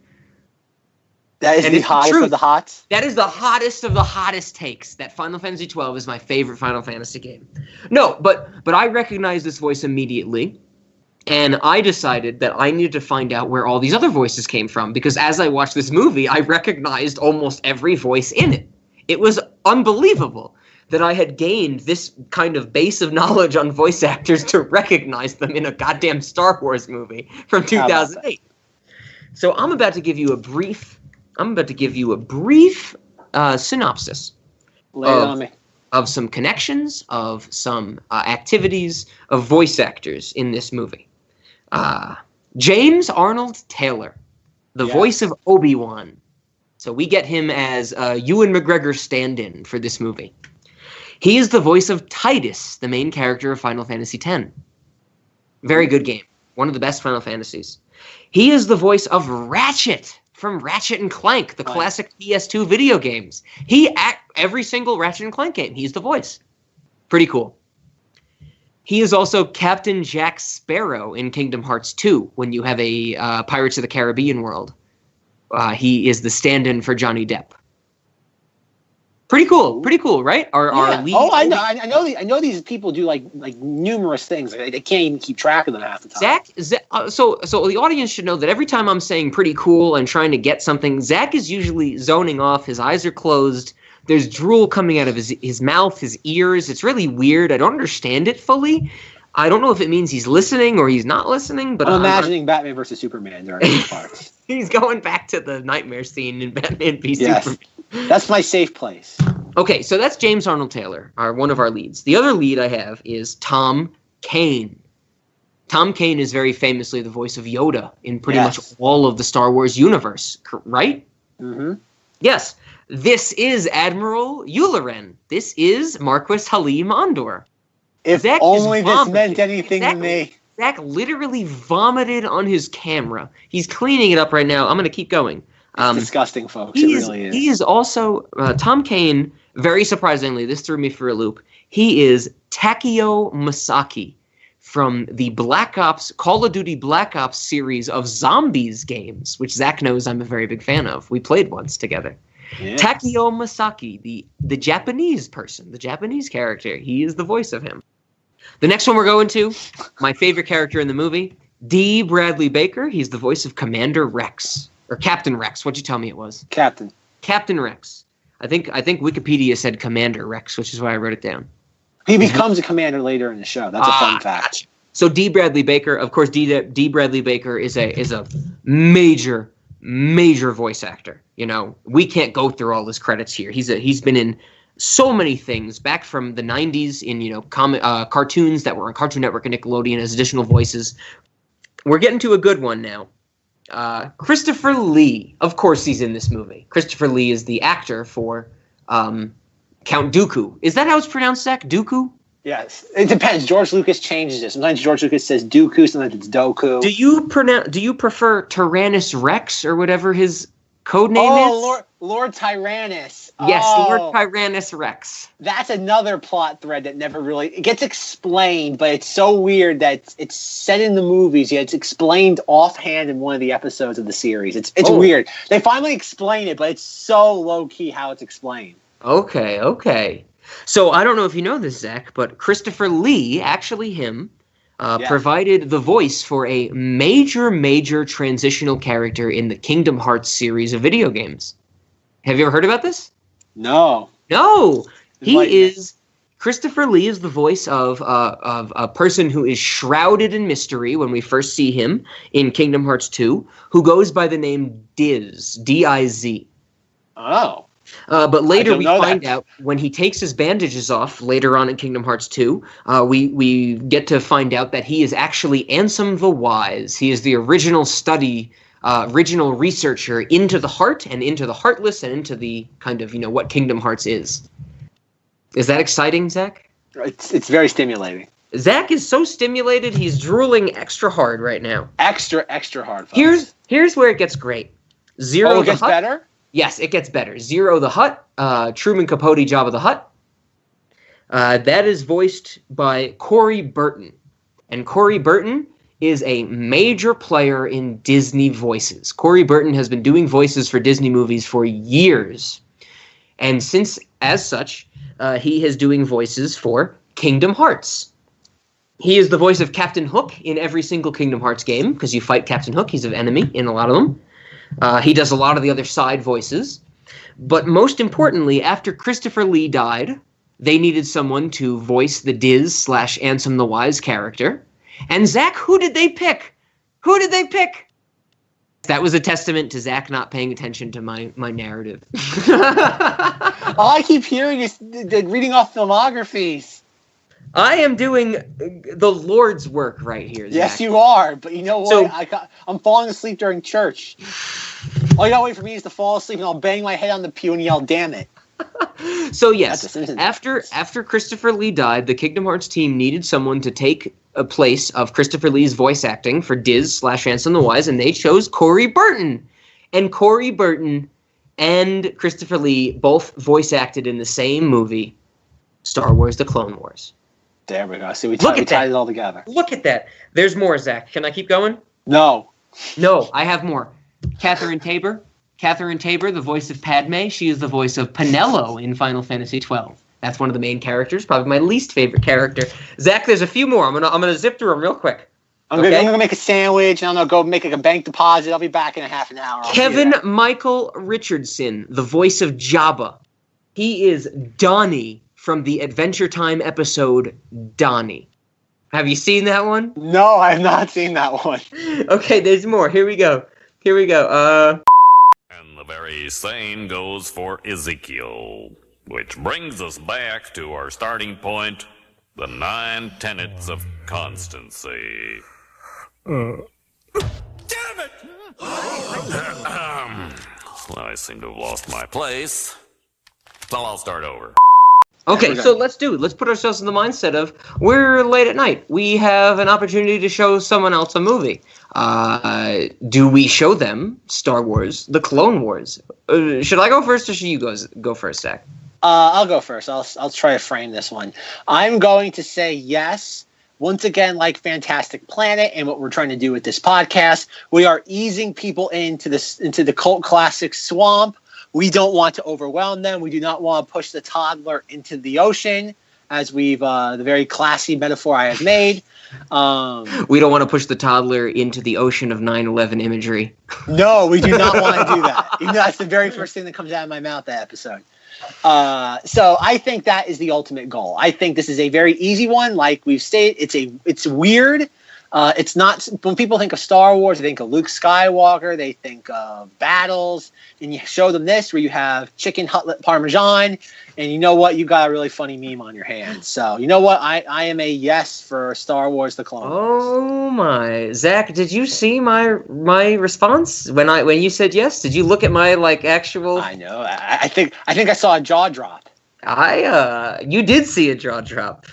That is the hottest of the hots? That is the hottest of the hottest takes. That Final Fantasy XII is my favorite Final Fantasy game. No, but I recognized this voice immediately, and I decided that I needed to find out where all these other voices came from, because as I watched this movie, I recognized almost every voice in it. It was unbelievable that I had gained this kind of base of knowledge on voice actors to recognize them in a goddamn Star Wars movie from 2008. So I'm about to give you a brief synopsis of some connections, of some activities, of voice actors in this movie. James Arnold Taylor, the voice of Obi-Wan. So we get him as Ewan McGregor stand-in for this movie. He is the voice of Titus, the main character of Final Fantasy X. Very good game. One of the best Final Fantasies. He is the voice of Ratchet from Ratchet and Clank, the classic PS2 video games. Every single Ratchet and Clank game, he's the voice. Pretty cool. He is also Captain Jack Sparrow in Kingdom Hearts 2, when you have a Pirates of the Caribbean world. He is the stand-in for Johnny Depp. Pretty cool, right? Our lead. Oh, I know these people do like numerous things. They can't even keep track of them half the time. Zach, so the audience should know that every time I'm saying pretty cool and trying to get something, Zach is usually zoning off. His eyes are closed. There's drool coming out of his mouth, his ears. It's really weird. I don't understand it fully. I don't know if it means he's listening or he's not listening. But I'm imagining Batman versus Superman during these parts. He's going back to the nightmare scene in Batman v Superman. That's my safe place. Okay, so that's James Arnold Taylor, one of our leads. The other lead I have is Tom Kane. Tom Kane is very famously the voice of Yoda in pretty much all of the Star Wars universe, right? Mm-hmm. Yes. This is Admiral Yularen. This is Marquis Halim Andor. If only this meant anything to me. Zack literally vomited on his camera. He's cleaning it up right now. I'm going to keep going. It's disgusting, folks. It really is. He is also, Tom Kane, very surprisingly, this threw me for a loop. He is Takeo Masaki from the Call of Duty Black Ops series of zombies games, which Zack knows I'm a very big fan of. We played once together. Yeah. Takeo Masaki, the Japanese person, the Japanese character. He is the voice of him. The next one we're going to, my favorite character in the movie, D. Bradley Baker. He's the voice of Commander Rex. Or Captain Rex. What'd you tell me it was? Captain Rex. I think Wikipedia said Commander Rex, which is why I wrote it down. He becomes a commander later in the show. That's a fun fact. Gotcha. So D. Bradley Baker, of course, D. Bradley Baker is a major voice actor. You know, we can't go through all his credits here. He's been in so many things back from the 90s in, you know, cartoons that were on Cartoon Network and Nickelodeon as additional voices. We're getting to a good one now. Christopher Lee, of course, he's in this movie. Christopher Lee is the actor for Count Dooku. Is that how it's pronounced, Zach? Dooku? Yes, it depends. George Lucas changes it. Sometimes George Lucas says Dooku, sometimes it's Doku. Do you prefer Tyrannus Rex or whatever his code name is? Oh, Lord Tyrannus. Yes, Lord Tyrannus Rex. That's another plot thread that never really it gets explained, but it's so weird that it's said in the movies. Yeah, it's explained offhand in one of the episodes of the series. It's weird. They finally explain it, but it's so low key how it's explained. Okay. So I don't know if you know this, Zach, but Christopher Lee, actually him, provided the voice for a major transitional character in the Kingdom Hearts series of video games. Have you ever heard about this? No. Christopher Lee is the voice of a person who is shrouded in mystery when we first see him in Kingdom Hearts 2, who goes by the name Diz, D-I-Z. Oh. But later we find out when he takes his bandages off later on in Kingdom Hearts 2, we get to find out that he is actually Ansem the Wise. He is the original researcher into the heart and into the heartless and into the kind of, you know, what Kingdom Hearts is. Is that exciting, Zach? It's very stimulating. Zach is so stimulated, he's drooling extra hard right now. Extra hard, folks. Here's where it gets great. It gets better? Yes, it gets better. Zero the Hutt, Truman Capote, Jabba the Hutt. That is voiced by Corey Burton. And Corey Burton is a major player in Disney voices. Corey Burton has been doing voices for Disney movies for years. And as such, he is doing voices for Kingdom Hearts. He is the voice of Captain Hook in every single Kingdom Hearts game, because you fight Captain Hook. He's an enemy in a lot of them. He does a lot of the other side voices. But most importantly, after Christopher Lee died, they needed someone to voice the Diz/Ansem the Wise character. And Zach, who did they pick? That was a testament to Zach not paying attention to my narrative. All I keep hearing is reading off filmographies. I am doing the Lord's work right here, Zach. Yes, you are. But you know what? I'm falling asleep during church. All you gotta wait for me is to fall asleep, and I'll bang my head on the pew and yell, "Damn it!" So yes, after Christopher Lee died, the Kingdom Hearts team needed someone to take a place of Christopher Lee's voice acting for Diz/Ansem the Wise, and they chose Corey Burton. And Corey Burton and Christopher Lee both voice acted in the same movie, Star Wars: The Clone Wars. There we go. See, we tied it all together. Look at that. There's more, Zach. Can I keep going? No, I have more. Catherine Tabor, the voice of Padme. She is the voice of Penelo in Final Fantasy XII. That's one of the main characters, probably my least favorite character. Zach, there's a few more. I'm gonna zip through them real quick. I'm gonna make a sandwich, and I'm gonna go make a bank deposit. I'll be back in a half an hour. Kevin Michael Richardson, the voice of Jabba. He is Donnie from the Adventure Time episode Donnie. Have you seen that one? No, I have not seen that one. Okay, there's more. Here we go. And the very same goes for Ezekiel, which brings us back to our starting point, the 9 tenets of constancy. Damn it! I seem to have lost my place, so I'll start over. Okay, so let's put ourselves in the mindset of we're late at night. We have an opportunity to show someone else a movie. Do we show them Star Wars, The Clone Wars? Should I go first or should you go first, Zach? I'll go first. I'll try to frame this one. I'm going to say yes. Once again, like Fantastic Planet and what we're trying to do with this podcast, we are easing people into the cult classic swamp. We don't want to overwhelm them. We do not want to push the toddler into the ocean, as we've the very classy metaphor I have made. We don't want to push the toddler into the ocean of 9/11 imagery. No, we do not want to do that. Even though that's the very first thing that comes out of my mouth that episode. So I think that is the ultimate goal. I think this is a very easy one. Like we've stated, it's weird. It's not, when people think of Star Wars, they think of Luke Skywalker, they think of battles, and you show them this where you have chicken cutlet parmesan, and you know what, you got a really funny meme on your hands. So you know what, I am a yes for Star Wars: The Clone Wars. Oh my, Zach, did you see my response when you said yes? Did you look at my actual? I know. I think I saw a jaw drop. You did see a jaw drop.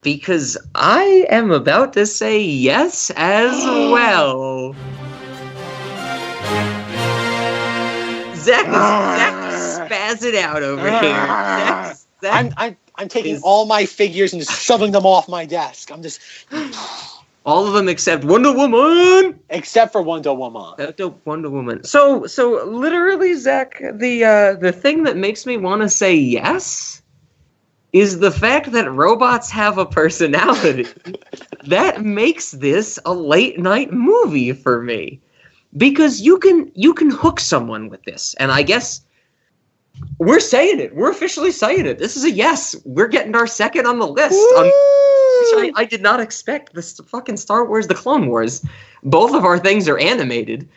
Because I am about to say yes as well. Zach is spazzing out over here. Zach I'm taking all my figures and just shoving them off my desk. I'm just all of them except Wonder Woman. Except for Wonder Woman. Wonder Woman. So literally, Zach, the thing that makes me want to say yes is the fact that robots have a personality. That makes this a late night movie for me. Because you can hook someone with this. And I guess we're saying it. We're officially saying it. This is a yes. We're getting our second on the list. Which I did not expect. This fucking Star Wars: The Clone Wars. Both of our things are animated.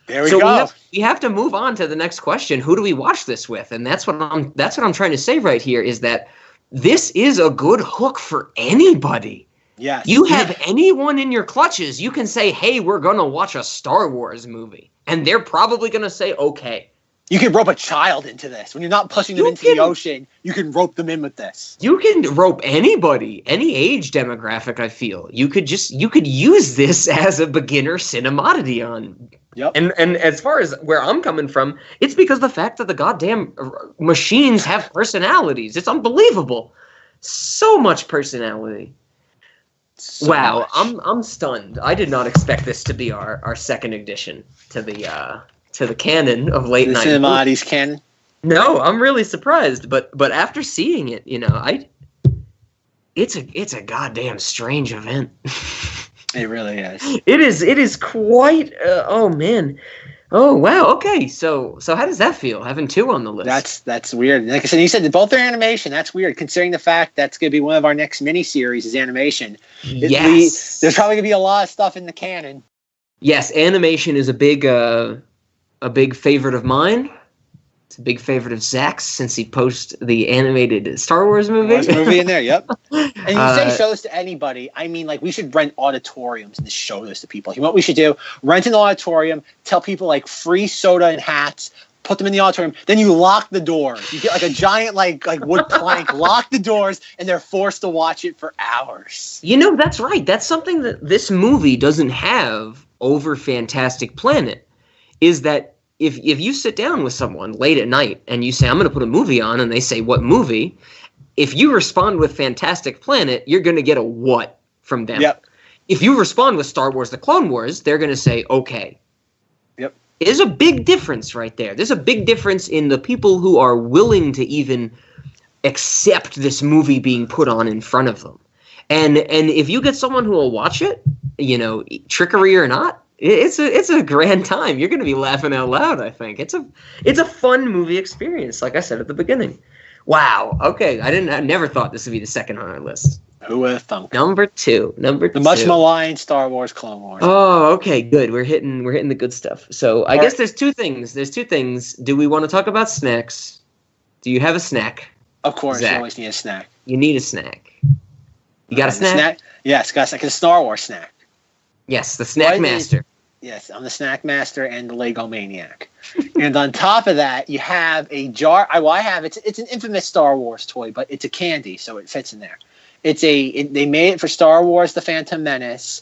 There we go. We have to move on to the next question. Who do we watch this with? And that's what I'm trying to say right here is that this is a good hook for anybody. Yes. You have anyone in your clutches, you can say, "Hey, we're going to watch a Star Wars movie." And they're probably going to say, "Okay." You can rope a child into this. When you're not pushing them into the ocean, you can rope them in with this. You can rope anybody, any age demographic, I feel. You could use this as a beginner Cinemoddity on. Yep. And as far as where I'm coming from, it's because the fact that the goddamn machines have personalities. It's unbelievable. So much personality. Wow, I'm stunned. I did not expect this to be our second addition to the canon of late night. The Cinemodities canon. No, I'm really surprised, but after seeing it, it's a goddamn strange event. It really is. It is quite. Oh man. Oh wow. Okay. So how does that feel? Having two on the list. That's weird. Like I said, you said both are animation. That's weird, considering the fact that's going to be one of our next miniseries is animation. Yes. There's probably going to be a lot of stuff in the canon. Yes, animation is a big favorite of mine. It's a big favorite of Zack's since he posted the animated Star Wars movie. In there, yep. And you say show this to anybody. I mean, we should rent auditoriums and just show this to people. You know what we should do? Rent an auditorium, tell people free soda and hats, put them in the auditorium, then you lock the doors. You get a giant wood plank, lock the doors, and they're forced to watch it for hours. That's right. That's something that this movie doesn't have over Fantastic Planet, is that if you sit down with someone late at night and you say, "I'm going to put a movie on," and they say, "What movie?" If you respond with Fantastic Planet, you're going to get a what from them. Yep. If you respond with Star Wars: The Clone Wars, they're going to say, "Okay." Yep. There's a big difference right there. There's a big difference in the people who are willing to even accept this movie being put on in front of them. And if you get someone who will watch it, trickery or not, it's a grand time. You're going to be laughing out loud, I think. It's a fun movie experience, like I said at the beginning. Wow. Okay. I never thought this would be the second on our list. Who would have thunk? Number two. The much maligned Star Wars Clone Wars. Oh, okay, good. We're hitting the good stuff. So I guess there's two things. Do we want to talk about snacks? Do you have a snack? Of course, Zach? You always need a snack. You need a snack. You got a snack? Yes, got a snack. It's a Star Wars snack. Yes, the snack master. Yes, I'm the snack master and the Lego maniac. And on top of that, you have a jar. I have it's an infamous Star Wars toy, but it's a candy, so it fits in there. They made it for Star Wars: The Phantom Menace,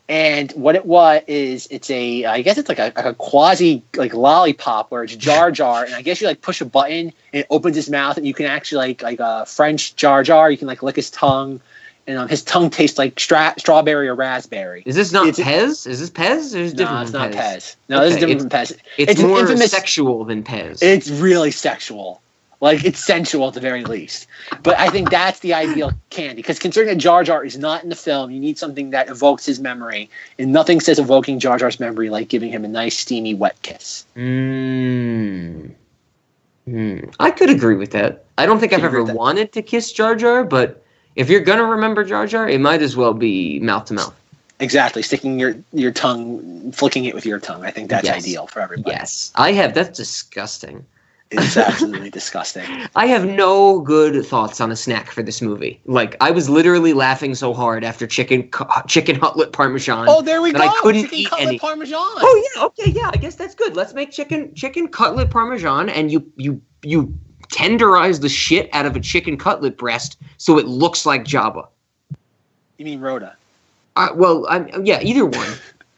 and what it was is I guess it's like a quasi like lollipop where it's Jar Jar, and I guess you like push a button and it opens his mouth, and you can actually like a French Jar Jar. You can like lick his tongue. And his tongue tastes like strawberry or raspberry. Is this not Pez? Is this Pez? Or is it different? No, it's not Pez. No, this is different from Pez. It's more sexual than Pez. It's really sexual. Like, it's sensual at the very least. But I think that's the ideal candy. Because considering that Jar Jar is not in the film, you need something that evokes his memory. And nothing says evoking Jar Jar's memory like giving him a nice, steamy, wet kiss. I could agree with that. I don't think I've ever wanted to kiss Jar Jar, but... if you're going to remember Jar Jar, it might as well be mouth to mouth. Exactly. Sticking your tongue, flicking it with your tongue. I think that's ideal for everybody. Yes. That's disgusting. It's absolutely disgusting. I have no good thoughts on a snack for this movie. Like, I was literally laughing so hard after chicken cutlet parmesan. Oh, there we go. I couldn't chicken eat cutlet any. Parmesan. Oh, yeah. Okay, yeah. I guess that's good. Let's make chicken cutlet parmesan, and you tenderize the shit out of a chicken cutlet breast so it looks like Jabba. You mean Rhoda? Yeah, either one.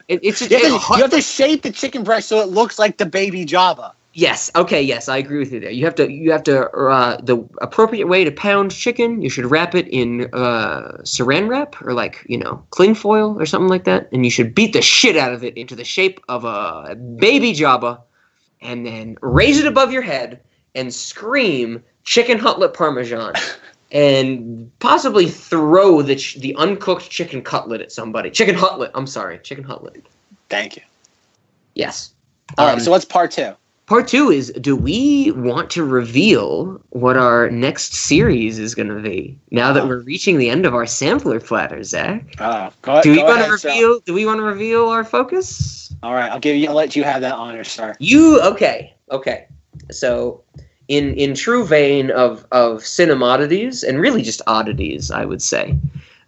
You have to shape the chicken breast so it looks like the baby Jabba. Yes. Okay. Yes, I agree with you there. You have to the appropriate way to pound chicken. You should wrap it in saran wrap or cling foil or something like that, and you should beat the shit out of it into the shape of a baby Jabba, and then raise it above your head and scream chicken cutlet parmesan and possibly throw the uncooked chicken cutlet at somebody. Chicken cutlet. I'm sorry. Chicken cutlet. Thank you. Yes. All right, so what's part 2? Part 2 is, do we want to reveal what our next series is going to be? Now that we're reaching the end of our sampler platter, Zach. Do we want to reveal our focus? All right, I'll let you have that honor, sir. Okay. So, in true vein of Cinemodities, and really just oddities, I would say,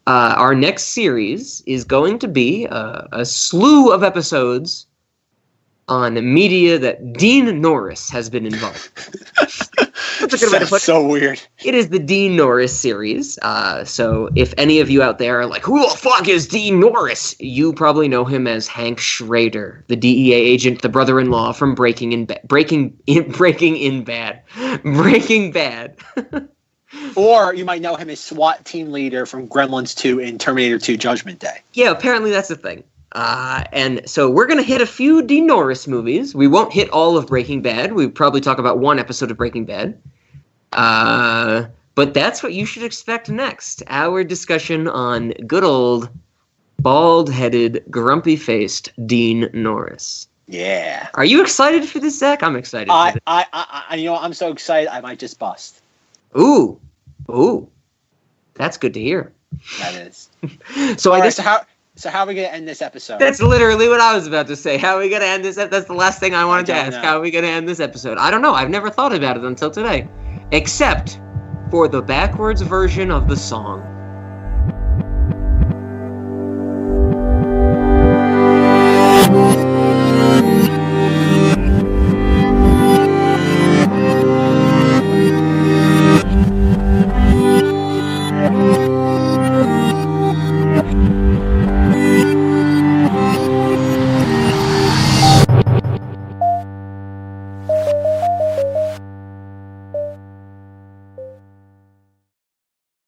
our next series is going to be a slew of episodes on media that Dean Norris has been involved. That's a good way to put it. So weird. It is the Dean Norris series. So if any of you out there are like, who the fuck is Dean Norris? You probably know him as Hank Schrader, the DEA agent, the brother-in-law from Breaking Bad. Or you might know him as SWAT team leader from Gremlins 2 and Terminator 2 Judgment Day. Yeah, apparently that's a thing. And so we're going to hit a few Dean Norris movies. We won't hit all of Breaking Bad. We probably talk about one episode of Breaking Bad. But that's what you should expect next. Our discussion on good old, bald-headed, grumpy-faced Dean Norris. Yeah. Are you excited for this, Zach? I'm excited for this. I'm so excited I might just bust. Ooh. That's good to hear. That is. So how are we going to end this episode? That's literally what I was about to say. How are we going to end this? That's the last thing I wanted to ask. How are we going to end this episode? I don't know. I've never thought about it until today. Except for the backwards version of the song.